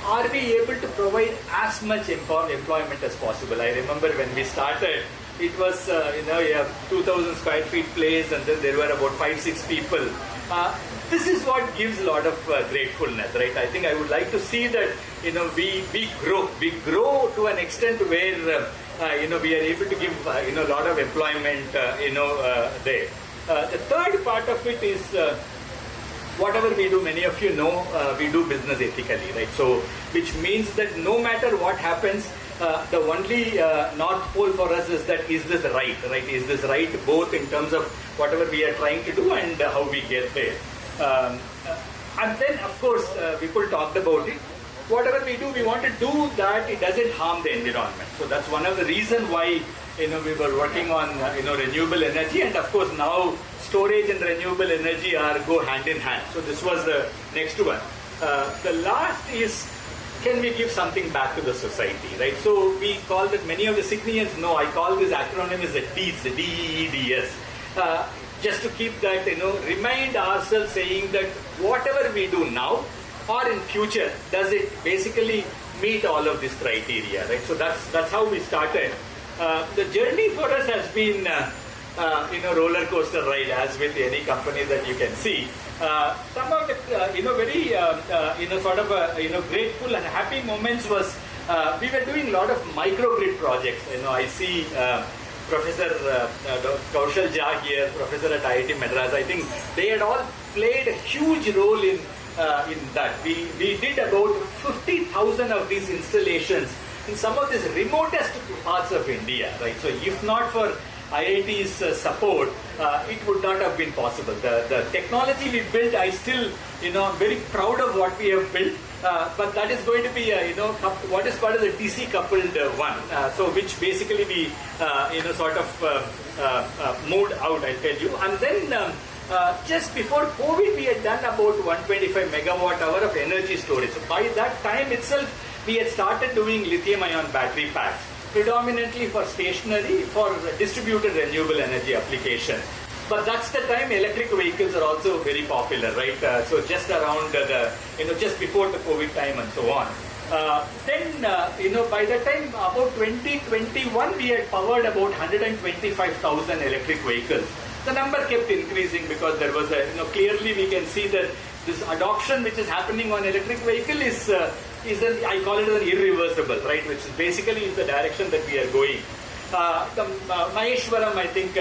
Are we able to provide as much employment as possible? I remember when we started, it was a 2,000 square feet place, and then there were about 5-6 people. This is what gives a lot of gratefulness, right? I think I would like to see that we grow to an extent where we are able to give a lot of employment there. The third part of it is whatever we do, many of you know, we do business ethically, right? So, which means that no matter what happens, the only north pole for us is that, is this right? Is this right both in terms of whatever we are trying to do and how we get there? And then, of course, people talked about it. Whatever we do, we want to do that it doesn't harm the environment. So that's one of the reasons why we were working on renewable energy, and of course now storage and renewable energy go hand in hand. So this was the next one. The last is, can we give something back to the society, right? So we call that, many of the Cygnians know, I call this acronym as the DEEDS, the DEEDS. Just to keep that, remind ourselves saying that whatever we do now or in future, does it basically meet all of this criteria, right? So that's how we started. The journey for us has been roller coaster ride, as with any company that you can see. Some of the very grateful and happy moments was we were doing a lot of microgrid projects. I see Professor Kaushal Jha here, Professor at IIT Madras. I think they had all played a huge role in that. We did about 50,000 of these installations in some of these remotest parts of India, right? So if not for IIT's support, it would not have been possible. The technology we built, I still, I'm very proud of what we have built, but that is going to be, what is called as a DC coupled one. So which basically we, moved out, I'll tell you. And then just before COVID, we had done about 125 megawatt hour of energy storage. So by that time itself, we had started doing lithium-ion battery packs, predominantly for stationary, for distributed renewable energy application. But that's the time electric vehicles are also very popular, right? So just around just before the COVID time and so on. Then, by the time about 2021, we had powered about 125,000 electric vehicles. The number kept increasing because there was clearly we can see that this adoption which is happening on electric vehicle is I call it an irreversible, right? Which is basically the direction that we are going. Maheshwaram, I think,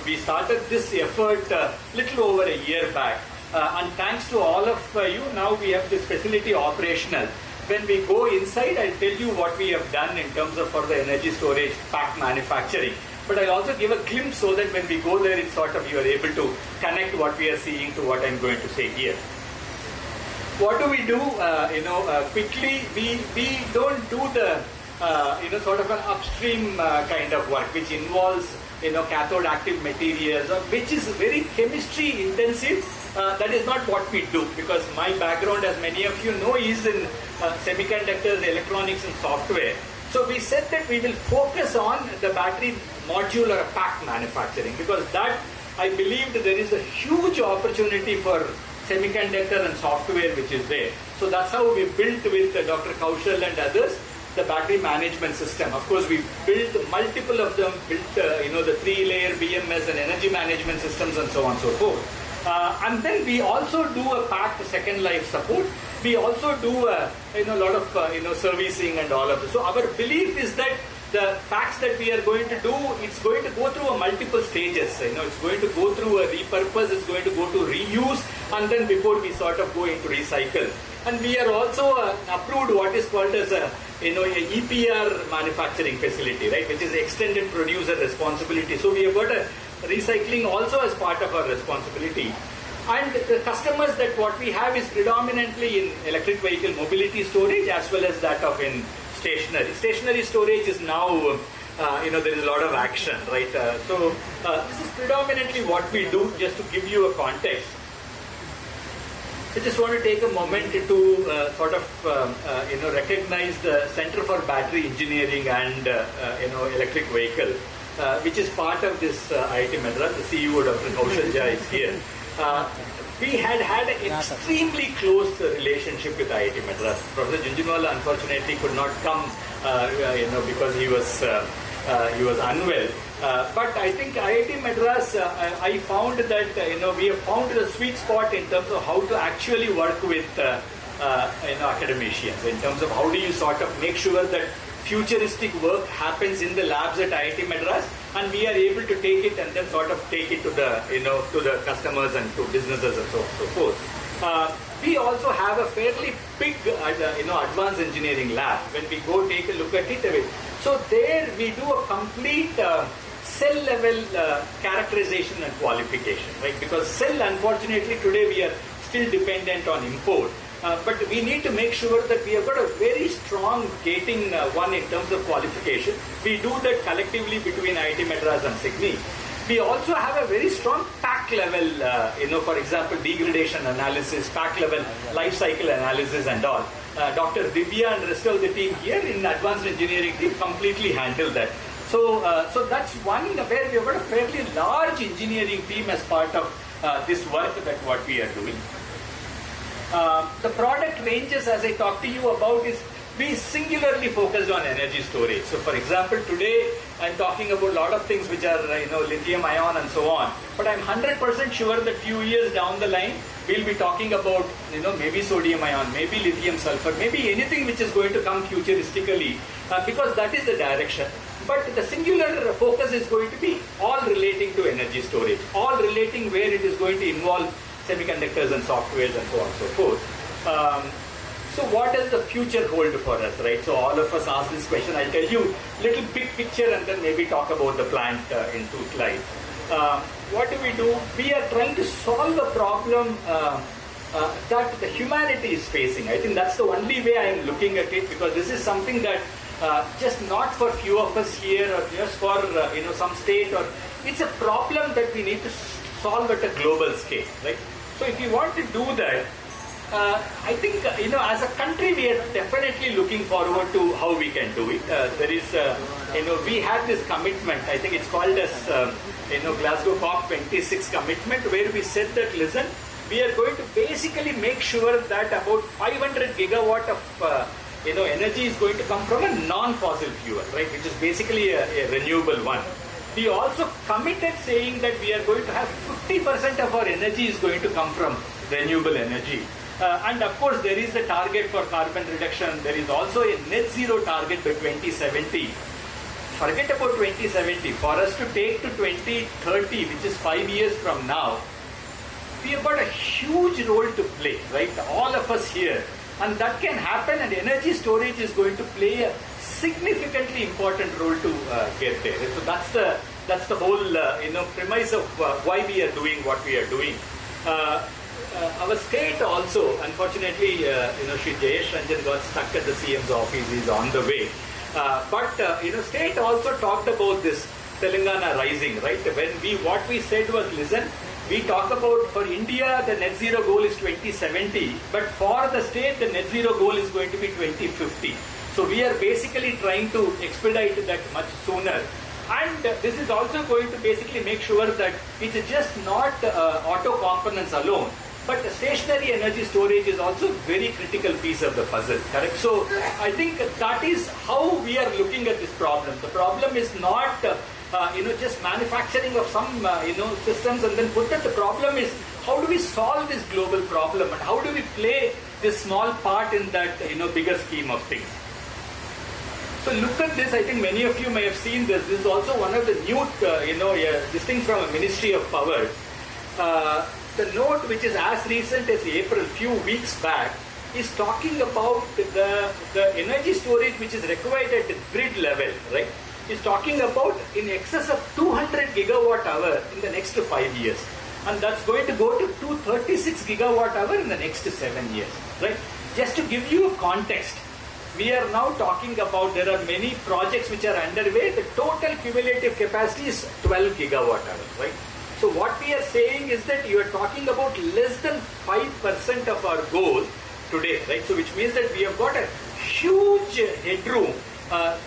we started this effort little over a year back. And thanks to all of you, now we have this facility operational. when we go inside, I'll tell you what we have done in terms of for the energy storage pack manufacturing. But I'll also give a glimpse so that when we go there, it's sort of you are able to connect what we are seeing to what I'm going to say here. What do we do? Quickly, we don't do the sort of an upstream kind of work, which involves cathode active materials, or which is very chemistry intensive. That is not what we do, because my background, as many of you know, is in semiconductors, electronics and software. So we said that we will focus on the battery module or a pack manufacturing, because that, I believe that there is a huge opportunity for semiconductor and software which is there. So that's how we built with Dr. Kaushal and others the battery management system. Of course, we built multiple of them, built the 3-layer BMS and energy management systems and so on and so forth. And then we also do a packed second life support. We also do a lot of servicing and all of this. So our belief is that the packs that we are going to do, it's going to go through a multiple stages. It's going to go through a repurpose, it's going to go to reuse, and then before we sort of go into recycle. And we are also approved what is called as a EPR manufacturing facility, right, which is extended producer responsibility. So we have got a recycling also as part of our responsibility. And the customers that what we have is predominantly in electric vehicle mobility storage as well as that of in stationary. Stationary storage is now, there is a lot of action, right? This is predominantly what we do. Just to give you a context, I just want to take a moment to sort of recognize the Center for Battery Engineering and Electric Vehicle, which is part of this IIT Madras. The CEO, Dr. Kaushal Jha, is here. We had an extremely close relationship with IIT Madras. Professor Junjunwala unfortunately could not come, because he was unwell. But I think IIT Madras, I found that we have found the sweet spot in terms of how to actually work with academicians. In terms of how do you sort of make sure that futuristic work happens in the labs at IIT Madras, and we are able to take it and then sort of take it to the to the customers and to businesses and so on and so forth. We also have a fairly big advanced engineering lab. When we go take a look at it, so there we do a complete cell level characterization and qualification, right? Because cell, unfortunately, today we are still dependent on import. But we need to make sure that we have got a very strong gating one in terms of qualification. We do that collectively between IIT Madras and Cygni. We also have a very strong pack level, for example, degradation analysis, pack level life cycle analysis and all. Dr. Divya and the rest of the team here in advanced engineering team completely handle that. So that's one where we have got a fairly large engineering team as part of this work that what we are doing. The product ranges, as I talked to you about, is we singularly focused on energy storage. So for example, today I'm talking about a lot of things which are lithium ion and so on. But I'm 100% sure that few years down the line, we'll be talking about maybe sodium ion, maybe lithium sulfur, maybe anything which is going to come futuristically, because that is the direction. But the singular focus is going to be all relating to energy storage, all relating where it is going to involve semiconductors and softwares and so on and so forth. So what does the future hold for us, right? So all of us ask this question. I'll tell you little big picture and then maybe talk about the plant in 2 slides. What do? We are trying to solve a problem that the humanity is facing. I think that's the only way I am looking at it, because this is something that just not for few of us here or just for some state, or it's a problem that we need to solve at a global scale, right? So if you want to do that, I think as a country we are definitely looking forward to how we can do it. There is we have this commitment. I think it's called as Glasgow COP26 commitment, where we said that listen, we are going to basically make sure that about 500 gigawatt of energy is going to come from a non-fossil fuel, right? Which is basically a renewable one. We also committed saying that we are going to have 50% of our energy is going to come from renewable energy. And of course, there is a target for carbon reduction. There is also a net zero target by 2070. Forget about 2070. For us to take to 2030, which is 5 years from now, we have got a huge role to play, right? All of us here. And that can happen, and energy storage is going to play a significantly important role to get there. So that's the whole premise of why we are doing what we are doing. Our state also, unfortunately, Shri Jayesh Ranjan got stuck at the CM's office. He's on the way. But state also talked about this Telangana rising, right? What we said was, listen, we talk about for India the net zero goal is 2070, but for the state the net zero goal is going to be 2050. So we are basically trying to expedite that much sooner. And this is also going to basically make sure that it's just not auto components alone, but the stationary energy storage is also a very critical piece of the puzzle, correct? So I think that is how we are looking at this problem. The problem is not just manufacturing of some systems and then put that. The problem is how do we solve this global problem and how do we play this small part in that bigger scheme of things. So look at this. I think many of you may have seen this. This is also one of the new this thing from a Ministry of Power. The note, which is as recent as April, few weeks back, is talking about the energy storage which is required at the grid level, right? Is talking about in excess of 200 gigawatt hour in the next 5 years. And that's going to go to 236 gigawatt hour in the next 7 years, right? Just to give you a context, we are now talking about, there are many projects which are underway. The total cumulative capacity is 12 gigawatt hours, right? So what we are saying is that you are talking about less than 5% of our goal today, right? So which means that we have got a huge headroom,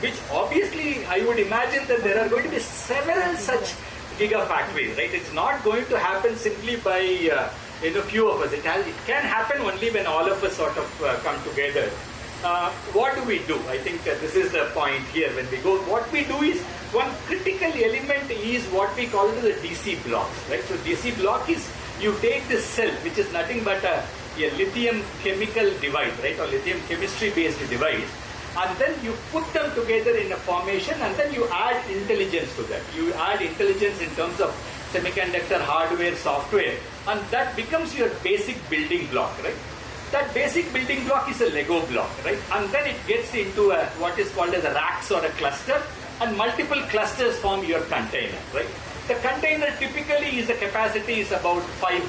which obviously I would imagine that there are going to be several such gigafactories, right? It's not going to happen simply by few of us. It can happen only when all of us sort of come together. What do we do? I think this is the point here when we go. What we do is, one critical element is what we call the DC blocks, right? So DC block is, you take this cell, which is nothing but a lithium chemical device, right? Or lithium chemistry based device. And then you put them together in a formation and then you add intelligence to that. You add intelligence in terms of semiconductor, hardware, software, and that becomes your basic building block, right? That basic building block is a Lego block, right? And then it gets into what is called as a racks or a cluster, and multiple clusters form your container, right? The container typically is the capacity is about 5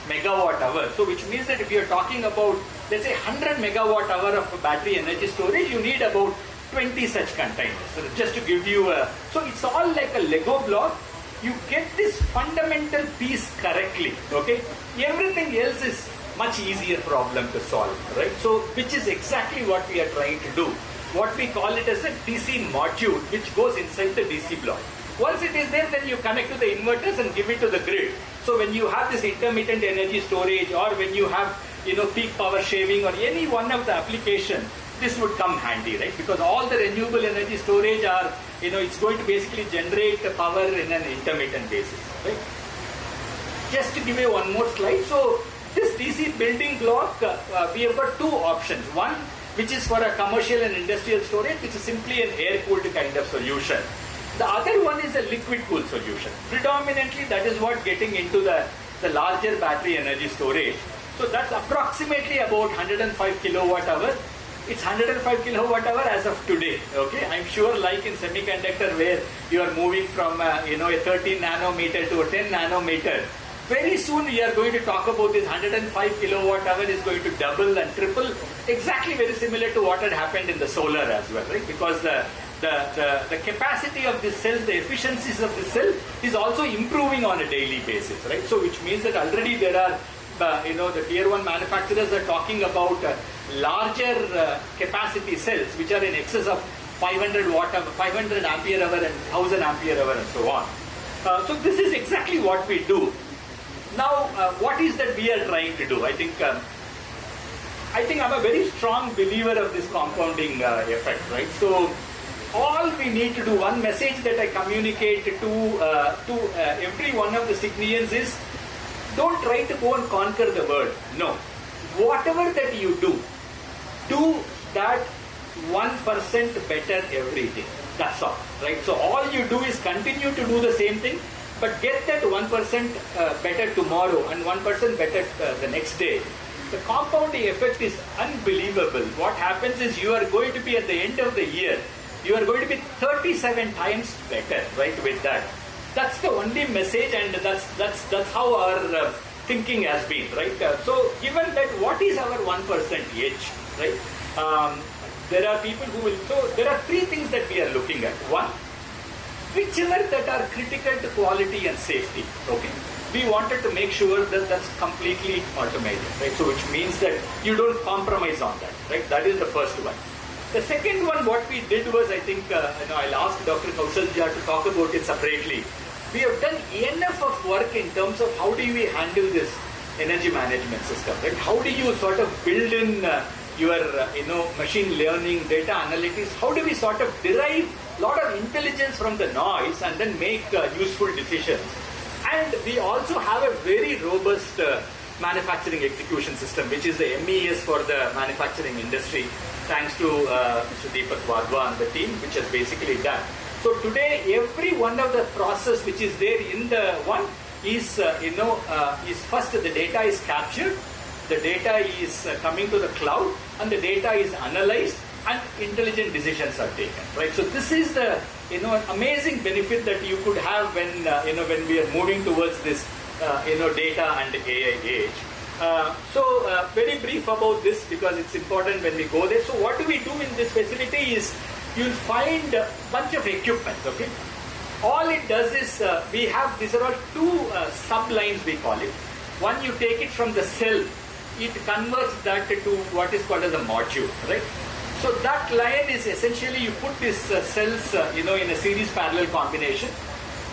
megawatt hour. So which means that if you're talking about, let's say 100 megawatt hour of battery energy storage, you need about 20 such containers. So just to give you so it's all like a Lego block. You get this fundamental piece correctly, okay? Everything else is much easier problem to solve, right? So which is exactly what we are trying to do. What we call it as a DC module, which goes inside the DC block. Once it is there, then you connect to the inverters and give it to the grid. So when you have this intermittent energy storage, or when you have peak power shaving, or any one of the application, this would come handy, right? Because all the renewable energy storage are, it's going to basically generate the power in an intermittent basis, right? Just to give you one more slide. So this DC building block, we have got two options. One, which is for a commercial and industrial storage, which is simply an air-cooled kind of solution. The other one is a liquid-cooled solution. Predominantly, that is what getting into the larger battery energy storage. So that's approximately about 105 kilowatt hour. It's 105 kilowatt hour as of today. Okay, I'm sure, like in semiconductor, where you are moving from a 13 nanometer to a 10 nanometer. Very soon we are going to talk about this 105 kilowatt hour is going to double and triple, exactly very similar to what had happened in the solar as well, right? Because the capacity of this cell, the efficiencies of the cell is also improving on a daily basis, right? So which means that already there are, the tier 1 manufacturers are talking about larger capacity cells which are in excess of 500 ampere hour and 1000 ampere hour and so on. So this is exactly what we do. Now, what is that we are trying to do? I think I'm a very strong believer of this compounding effect, right? So all we need to do, one message that I communicate to every one of the Cygnians is, don't try to go and conquer the world. No. Whatever that you do that 1% better every day. That's all, right? So all you do is continue to do the same thing, but get that 1% better tomorrow and 1% better the next day. the compounding effect is unbelievable. What happens is you are going to be at the end of the year, you are going to be 37 times better, right, with that. That's the only message, and that's how our thinking has been, right? So given that, what is our 1% edge, right? There are people who will, so there are three things that we are looking at. One, whichever that are critical to quality and safety, okay? We wanted to make sure that that's completely automated, right? So which means that you don't compromise on that, right? That is the first one. The second one, what we did was, I think, I'll ask Dr. Kausalja to talk about it separately. We have done enough of work in terms of how do we handle this energy management system, right? How do you sort of build in your, machine learning, data analytics? How do we sort of derive a lot of intelligence from the noise and then make useful decisions? And we also have a very robust manufacturing execution system, which is the MES for the manufacturing industry, thanks to Mr. Deepak Wadhwa and the team, which has basically done. So today, every one of the process which is there in the one is, is first the data is captured, the data is coming to the cloud, and the data is analyzed, and intelligent decisions are taken, right? So this is the, amazing benefit that you could have when, when we are moving towards this, data and AI age. So very brief about this, because it's important when we go there. So what do we do in this facility is, you'll find a bunch of equipment, okay? All it does is, we have, these are all two sublines we call it. One, you take it from the cell, it converts that to what is called as a module, right? So that line is essentially, you put these cells, in a series parallel combination.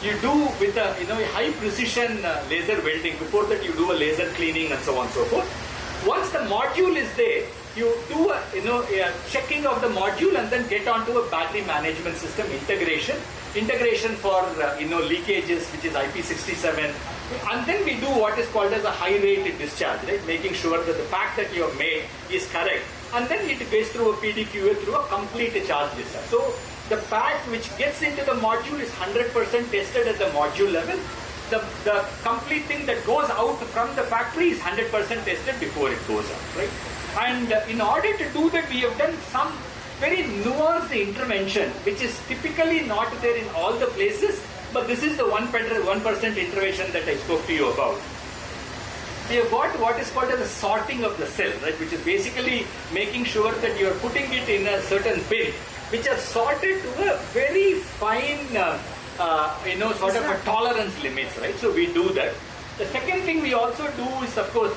You do with a, high precision laser welding. Before that, you do a laser cleaning and so on and so forth. Once the module is there, you do a checking of the module and then get onto a battery management system integration for leakages, which is IP67, and then we do what is called as a high rate discharge, right? Making sure that the pack that you have made is correct, and then it goes through a PDQA through a complete charge discharge. So the pack which gets into the module is 100% tested at the module level. The complete thing that goes out from the factory is 100% tested before it goes out, right? And in order to do that, we have done some very nuanced intervention, which is typically not there in all the places, but this is the 1% intervention that I spoke to you about. We have got what is called as a sorting of the cell, right, which is basically making sure that you are putting it in a certain bin, which are sorted to a very fine, sort of a tolerance limits, right? So we do that. The second thing we also do is, of course,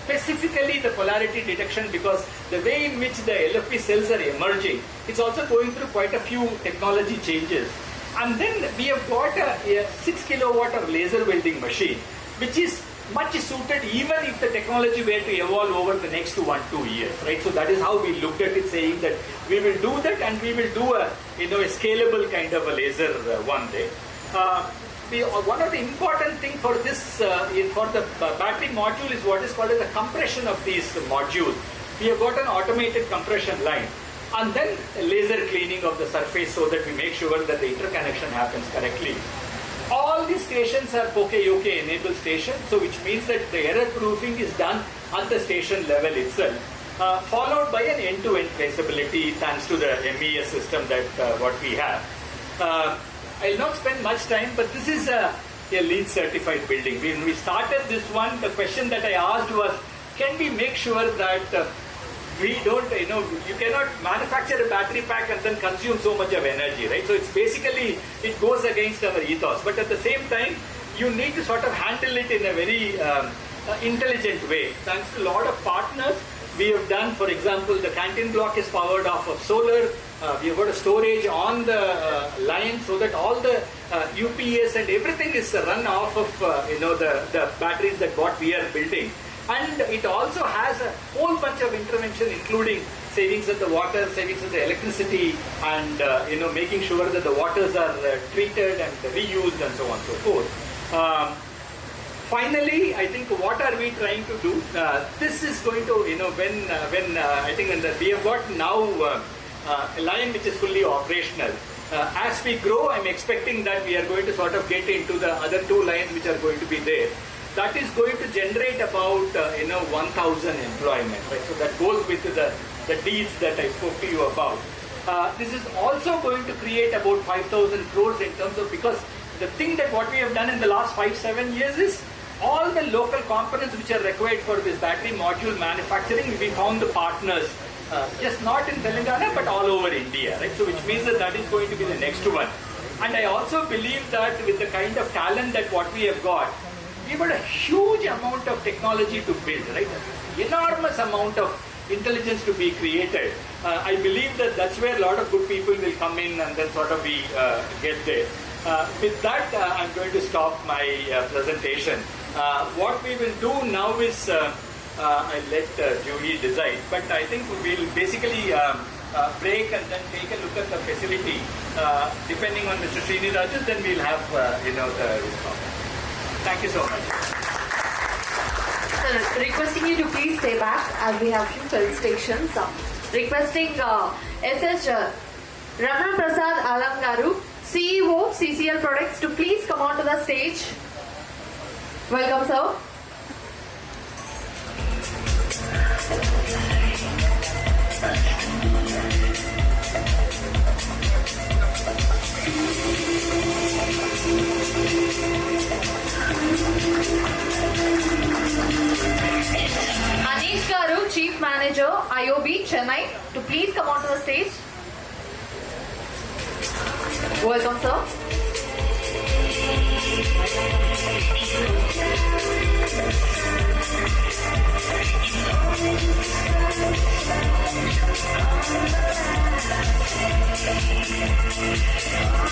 specifically the polarity detection, because the way in which the LFP cells are emerging, it's also going through quite a few technology changes. And then we have got a 6 kilowatt of laser welding machine, which is much suited even if the technology were to evolve over the next 1-2 years, right? So that is how we looked at it, saying that we will do that, and we will do a scalable kind of a laser one day. One of the important thing for this, for the battery module, is what is called as a compression of these modules. We have got an automated compression line, and then a laser cleaning of the surface so that we make sure that the interconnection happens correctly. All these stations are POK-OK enabled stations, so which means that the error proofing is done at the station level itself, followed by an end-to-end traceability thanks to the MES system that what we have. I'll not spend much time, but this is a LEED certified building. When we started this one, the question that I asked was, can we make sure that we don't, you cannot manufacture a battery pack and then consume so much of energy, right? So it's basically, it goes against our ethos. But at the same time, you need to sort of handle it in a very intelligent way. Thanks to a lot of partners, we have done, for example, the canteen block is powered off of solar. We have got a storage on the line so that all the UPS and everything is run off of, the batteries that what we are building. And it also has a whole bunch of intervention, including savings of the water, savings of the electricity, and making sure that the waters are treated and reused and so on and so forth. Finally, I think what are we trying to do? This is going to, when we have got now a line which is fully operational. As we grow, I'm expecting that we are going to sort of get into the other 2 lines which are going to be there. that is going to generate about 1,000 employment. Right? So that goes with the deeds that I spoke to you about. This is also going to create about 5,000 crores in terms of, because the thing that what we have done in the last 5-7 years is all the local components which are required for this battery module manufacturing, we found the partners, just not in Telangana but all over India, right? So which means that is going to be the next one. And I also believe that with the kind of talent that what we have got, we've got a huge amount of technology to build, right? Enormous amount of intelligence to be created. I believe that that's where a lot of good people will come in and then sort of we get there. With that, I'm going to stop my presentation. What we will do now is, I'll let Juhi decide, but I think we'll basically break and then take a look at the facility. Depending on Mr. Srinirajan, then we'll have the response. Thank you so much. Sir, requesting you to please stay back as we have few fill stations. Requesting S.H. Ramana Prasad Alangaru, CEO CCL Products, to please come onto the stage. Welcome, sir. Anish Garu, Chief Manager, IOB, Chennai, to please come onto the stage. Welcome, sir.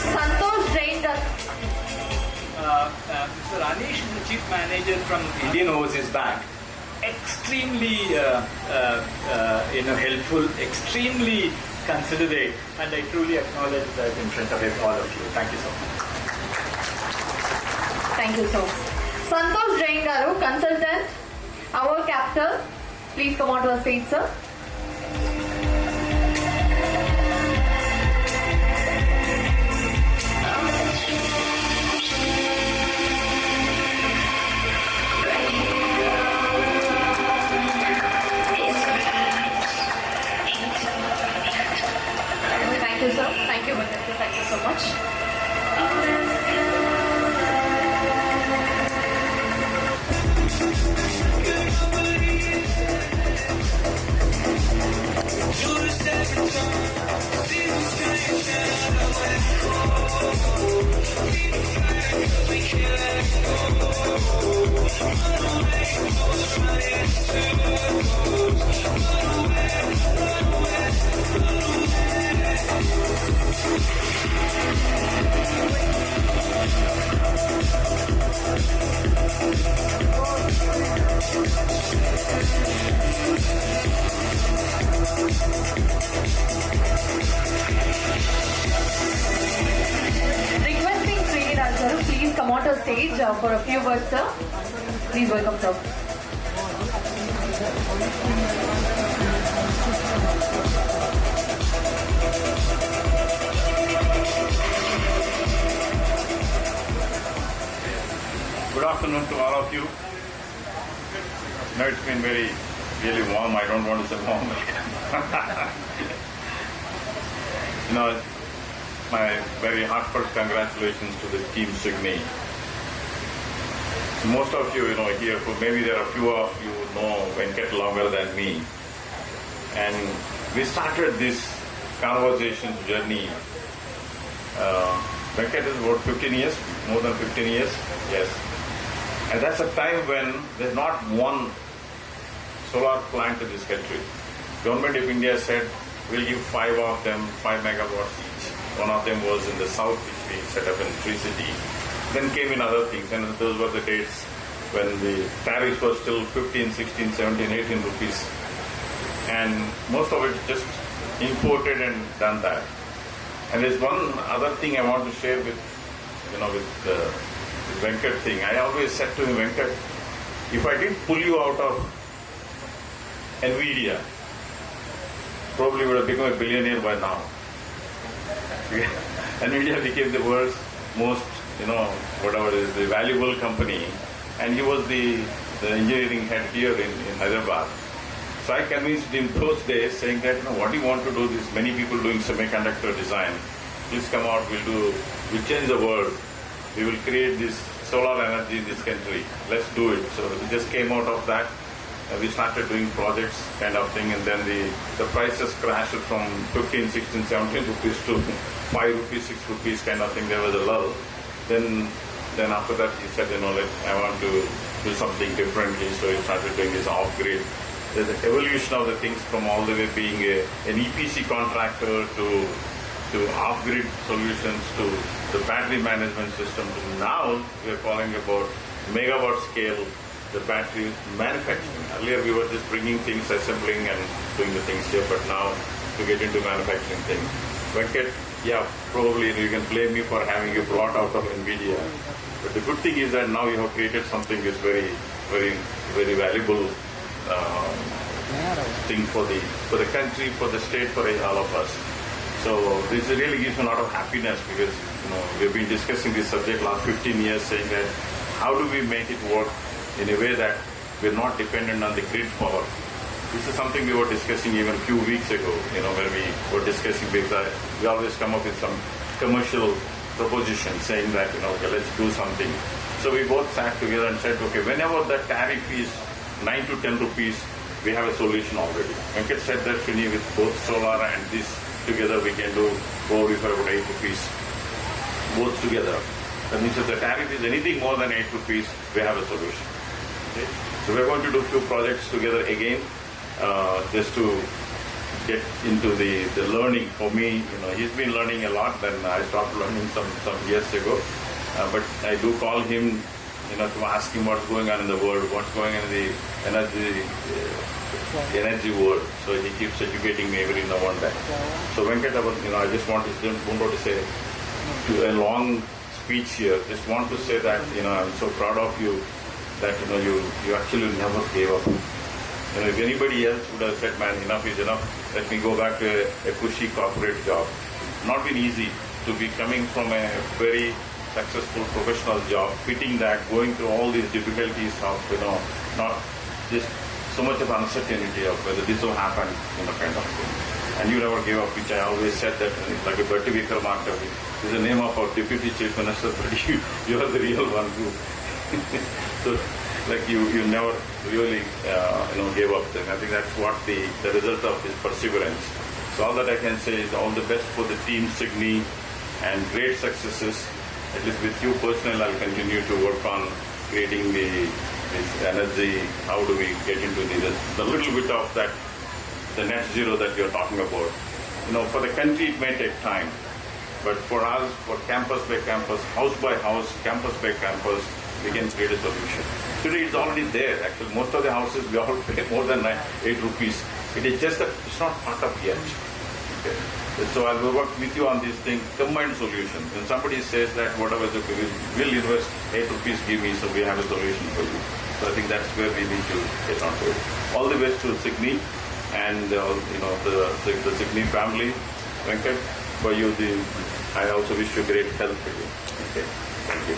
Santosh Jain. Mr. Anish is the Chief Manager from Indian Overseas Bank. Extremely helpful, extremely considerate, and I truly acknowledge that in front of all of you. Thank you so much. Thank you, sir. Santosh Jain Garu, consultant, our capital. Please come onto the stage, sir. Thank you, sir. Thank you, Vanessa. Thank you so much. Requesting Srinirajan, please come on to stage for a few words, sir. Please welcome, sir. Good afternoon to all of you. No, it's been really warm. I don't want to say warm. My very heartfelt congratulations to the team Cygni. Most of you, here, maybe there are a few of you who know Venkat longer than me. And we started this conversation journey. Venkat is about 15 years, more than 15 years, yes. And that's a time when there's not one solar plant in this country. Government of India said, we'll give 5 of them, 5 megawatts each. One of them was in the south, which we set up in Tree City. Then came in other things, and those were the dates when the tariffs were still 15, 16, 17, 18 rupees. And most of it just imported and done that. And there's one other thing I want to share with the Venkat thing. I always said to him, Venkat, if I didn't pull you out of NVIDIA, probably would have become a billionaire by now. NVIDIA became the world's most, whatever it is, the valuable company. and he was the engineering head here in Hyderabad. So I convinced him those days, saying that, what do you want to do? There's many people doing semiconductor design. Please come out, we'll change the world. We will create this solar energy in this country. Let's do it. So we just came out of that. We started doing projects kind of thing, and then the prices crashed from 15, 16, 17 rupees to 5 rupees, 6 rupees kind of thing. There was a lull. Then after that he said, I want to do something differently. So he started doing this off-grid. There's an evolution of the things from all the way being an EPC contractor to off-grid solutions to the battery management system. To now we're calling about megawatt scale the battery manufacturing. Earlier we were just bringing things, assembling and doing the things here, but now to get into manufacturing things. Venkat, yeah, probably you can blame me for having you brought out of NVIDIA. But the good thing is that now you have created something that's very, very, very valuable thing for the country, for the state, for all of us. So this really gives me a lot of happiness because we've been discussing this subject last 15 years, saying that how do we make it work in a way that we're not dependent on the grid power. This is something we were discussing even a few weeks ago, where we were discussing, because we always come up with some commercial proposition saying that, okay, let's do something. So we both sat together and said, okay, whenever the tariff is 9 to 10 rupees, we have a solution already. Venkat said that, Srini, with both solar and this together, we can do probably for about 8 rupees, both together. That means if the tariff is anything more than 8 rupees, we have a solution. Okay? So we're going to do a few projects together again, just to get into the learning. For me, he's been learning a lot. Then I stopped learning some years ago. But I do call him, to ask him what's going on in the world, what's going on in the energy world. So he keeps educating me every now and then. So Venkat, I just want to say a long speech here. Just want to say that I'm so proud of you that you actually never gave up. If anybody else would have said, man, enough is enough, let me go back to a cushy corporate job. Not been easy to be coming from a very successful professional job, fitting that, going through all these difficulties of, not just so much of uncertainty of whether this will happen, kind of thing. And you never gave up, which I always said that, like a Bhatti Vikramarka, is the name of our deputy chief minister, but you are the real one who, so like you never really, gave up. Then I think that's what the result of this perseverance. So all that I can say is all the best for the team Cygni and great successes. At least with you personally, I'll continue to work on creating this energy. How do we get into the little bit of that, the net zero that you're talking about? For the country, it may take time. But for us, for campus by campus, house by house, campus by campus, we can create a solution. Today it's already there. Actually, most of the houses, we all pay more than 8 rupees. It is just that it's not part of yet. Okay. So I will work with you on this thing, combined solution. When somebody says that whatever is okay, we'll invest 8 rupees, give me, so we have a solution for you. So I think that's where we need to get on to it. All the best to Cygni and the Cygni family. Venkat, for you, I also wish you great health for you. Okay, thank you.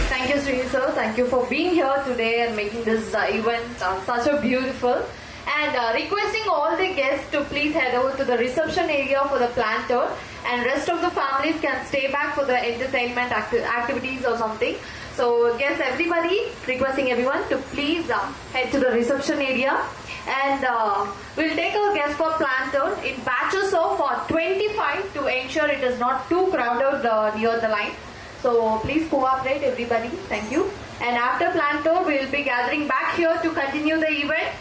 Thank you, Srini sir. Thank you for being here today and making this event such a beautiful. And requesting all the guests to please head over to the reception area for the planter, and rest of the families can stay back for the entertainment activities or something. So yes, everybody, requesting everyone to please head to the reception area, and we'll take our guests for planter in batches of 25 to ensure it is not too crowded near the line. So please cooperate, everybody. Thank you. And after planter, we will be gathering back here to continue the event.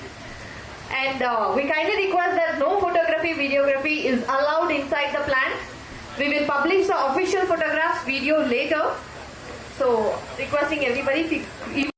And we kindly request that no photography, videography is allowed inside the plant. We will publish the official photographs, video later. So requesting everybody to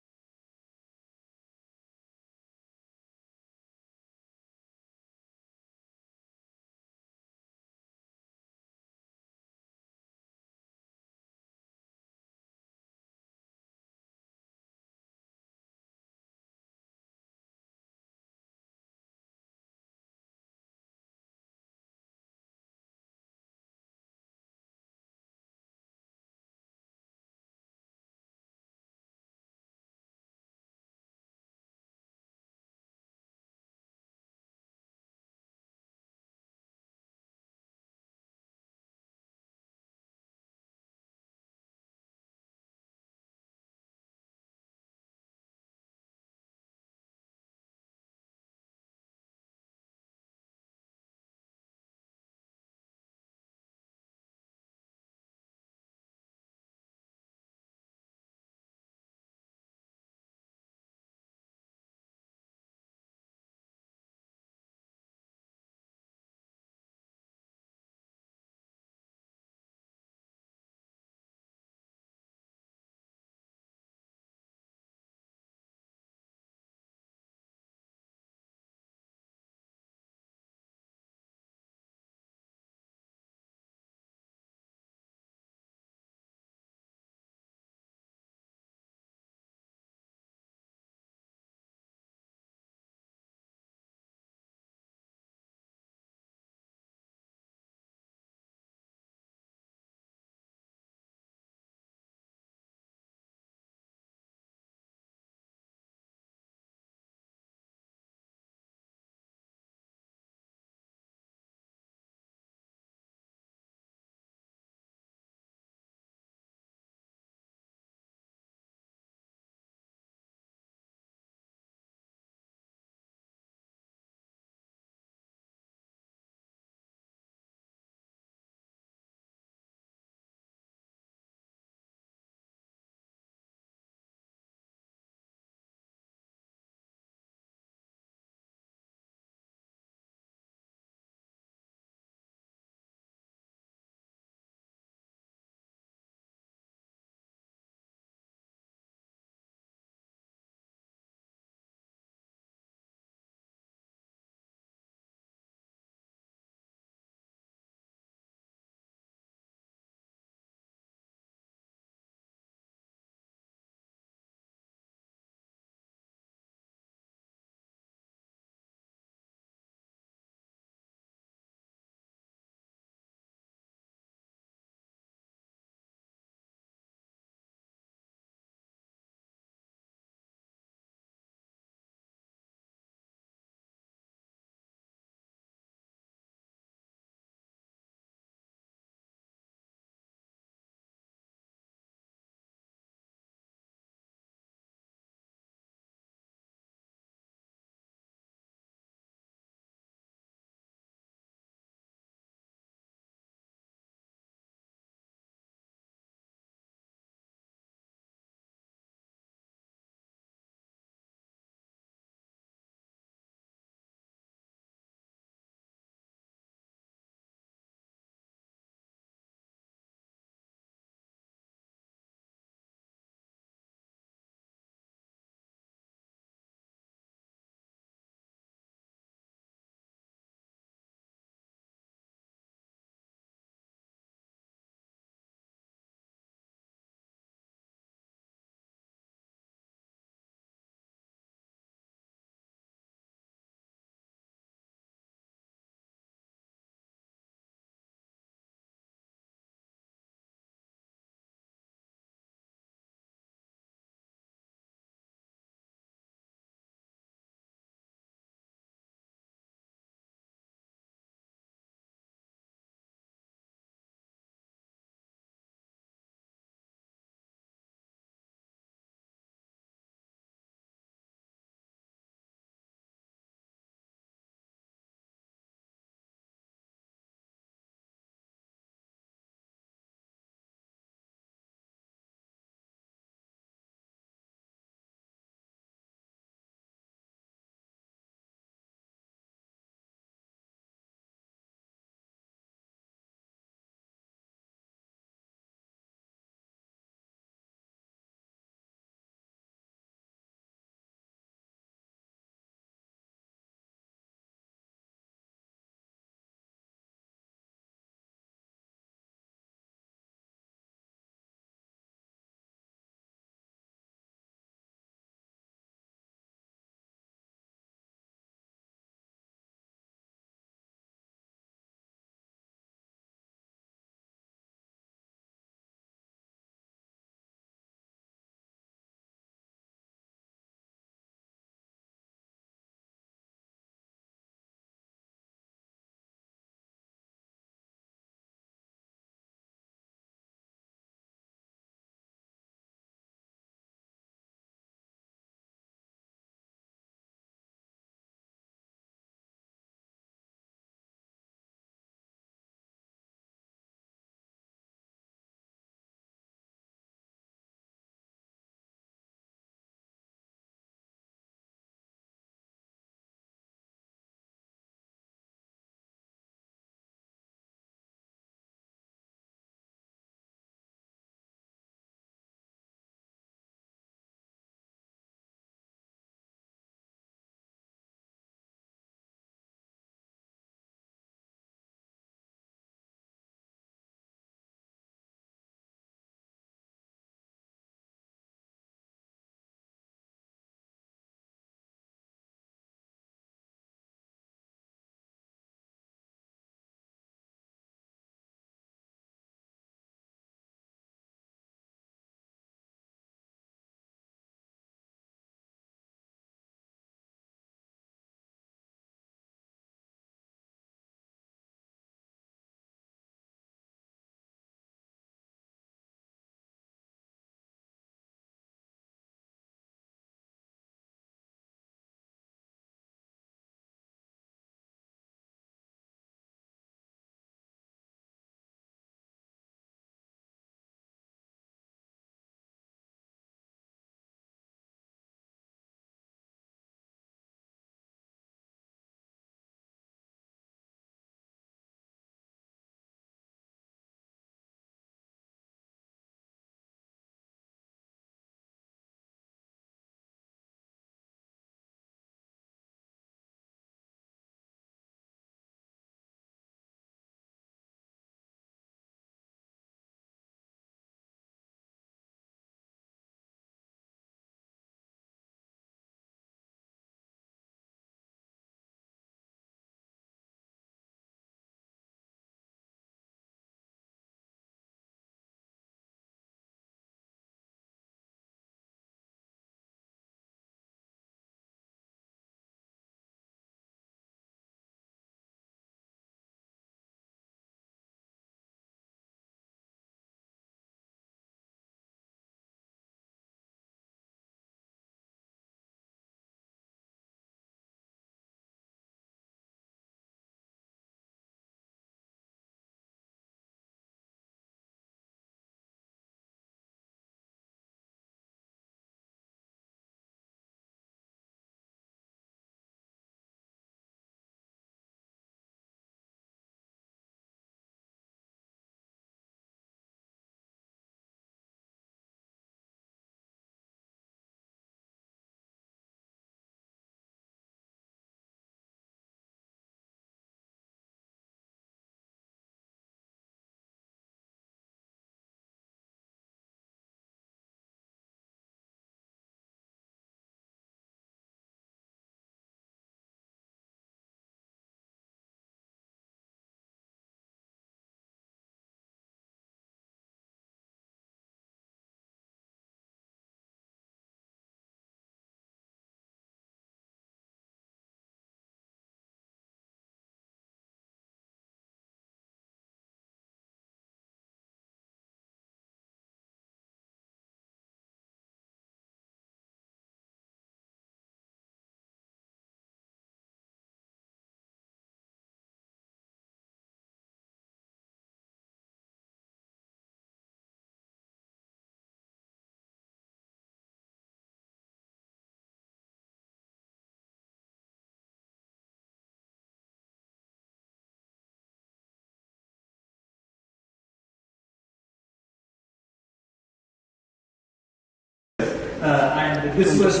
And this was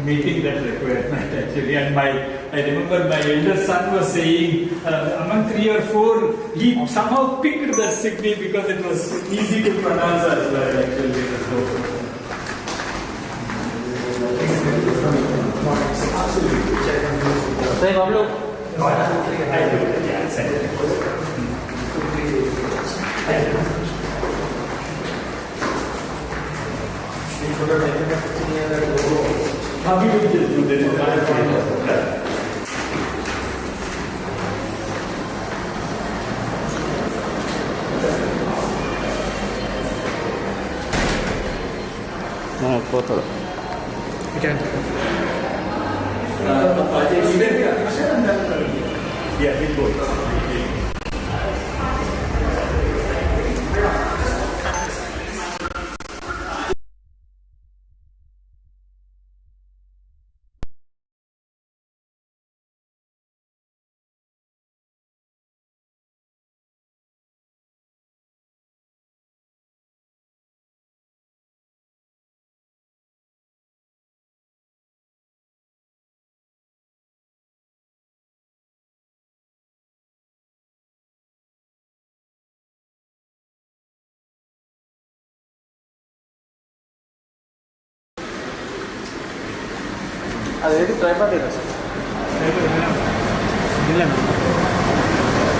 meeting that requirement actually. And I remember my elder son was saying, among 3 or 4, he somehow picked the Cygni because it was easy to pronounce as well actually. How we will just do this? పోతాడు Yeah, we go. అదేది tripod లేదా sir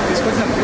తీసుకొచ్చాను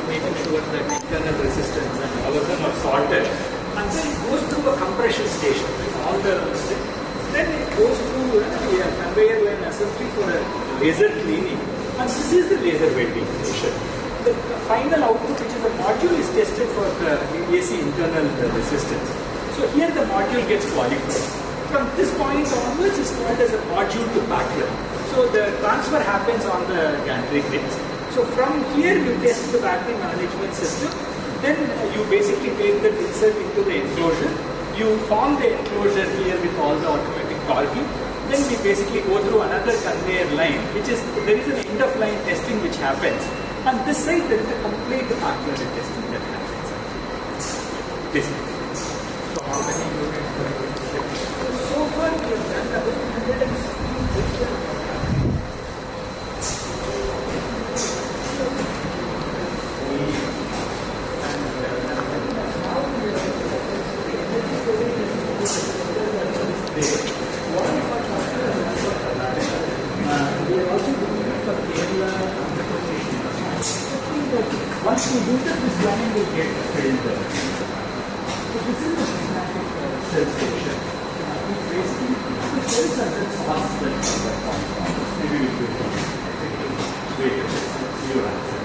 making sure that internal resistance and all of them are sorted. And then it goes through a compression station. Then it goes through a conveyor line assembly for a laser cleaning. And this is the laser welding station. The final output, which is a module, is tested for the AC internal resistance. So here the module gets qualified. From this point onwards is called as a module to backlight. So the transfer happens on the gantry grids. So from here you test the battery management system. Then you basically take the insert into the enclosure. You form the enclosure here with all the automatic torquing. Then we basically go through another conveyor line, which is, there is an end of line testing which happens. On this side there is a complete backlight testing that happens. Basically. So how many units? So far we have done about 160. Once you do that, this line will get filled. So this is the systematic cell station. Basically, the cells are just fast cells on that point. Maybe we will wait a bit. Your answer.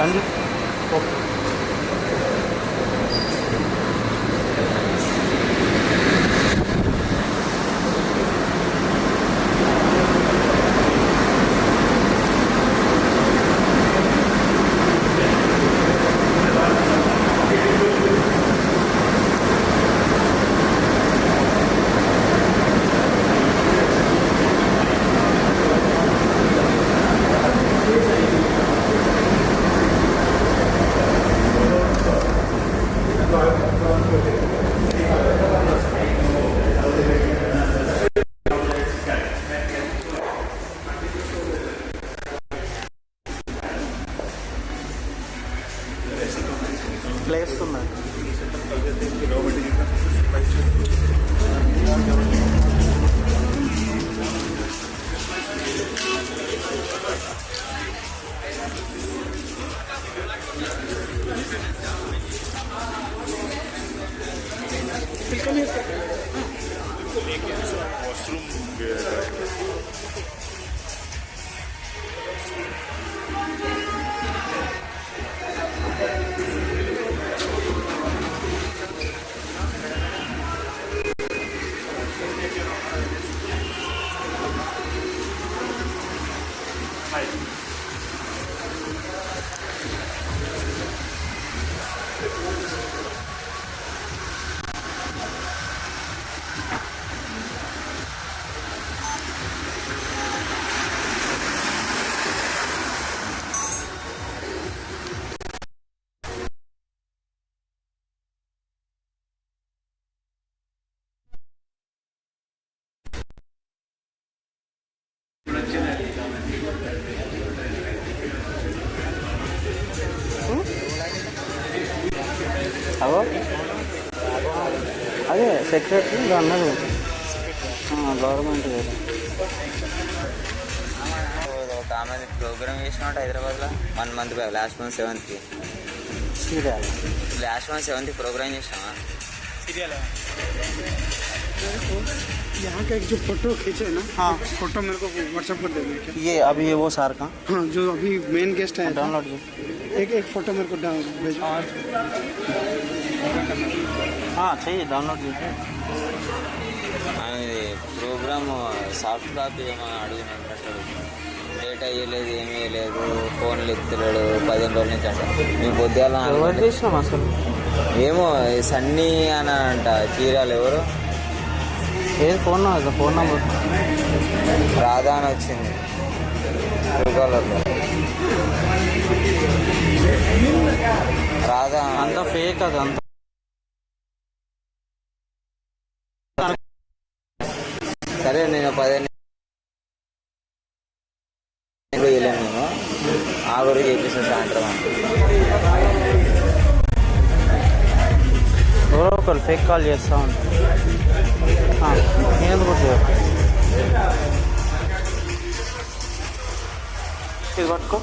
రండి. Place ఉన్నాయి. అవో అదే secretary అన్నారు government. ఒక ఆమె programme చేసినట్టు హైదరాబాద్లో 1 month back, last month 7th. Last month 7th programme చేసామా सीरियल है। यहाँ का एक जो फोटो खींचे ना, हाँ फोटो मेरे को व्हाट्सएप कर देंगे क्या? ये अभी वो सार का, हाँ जो अभी मेन गेस्ट है, डाउनलोड एक फोटो मेरे को भेजो। हाँ चाहिए, डाउनलोड कीजिए। ప్రోగ్రామ్ సాఫ్ట్ కాపీ ఏమైనా అడిగినట్టు డేట్ అయ్యలేదు, ఏమీ వేయలేదు, ఫోన్లు ఎత్తులేడు 15 రోజుల నుంచి అంట. మేము పొద్దుగాల ఎవరు చేసినాం అసలు ఏమో సన్నీ అని అంట, చీరాలు ఎవరు ఏది ఫోన్ నెంబర్ రాధా అని వచ్చింది ట్రూకాలర్లో. రాధా అంత ఫేక్, అది అంత సరే. నేను 15 వెళ్ళాను, నేను ఆ గురించి చేపిస్తాను సాయంత్రం. ఎవరో ఒకరు ఫేక్ కాల్ చేస్తా ఉంటాను. నేను కూడా ఇది పట్టుకో.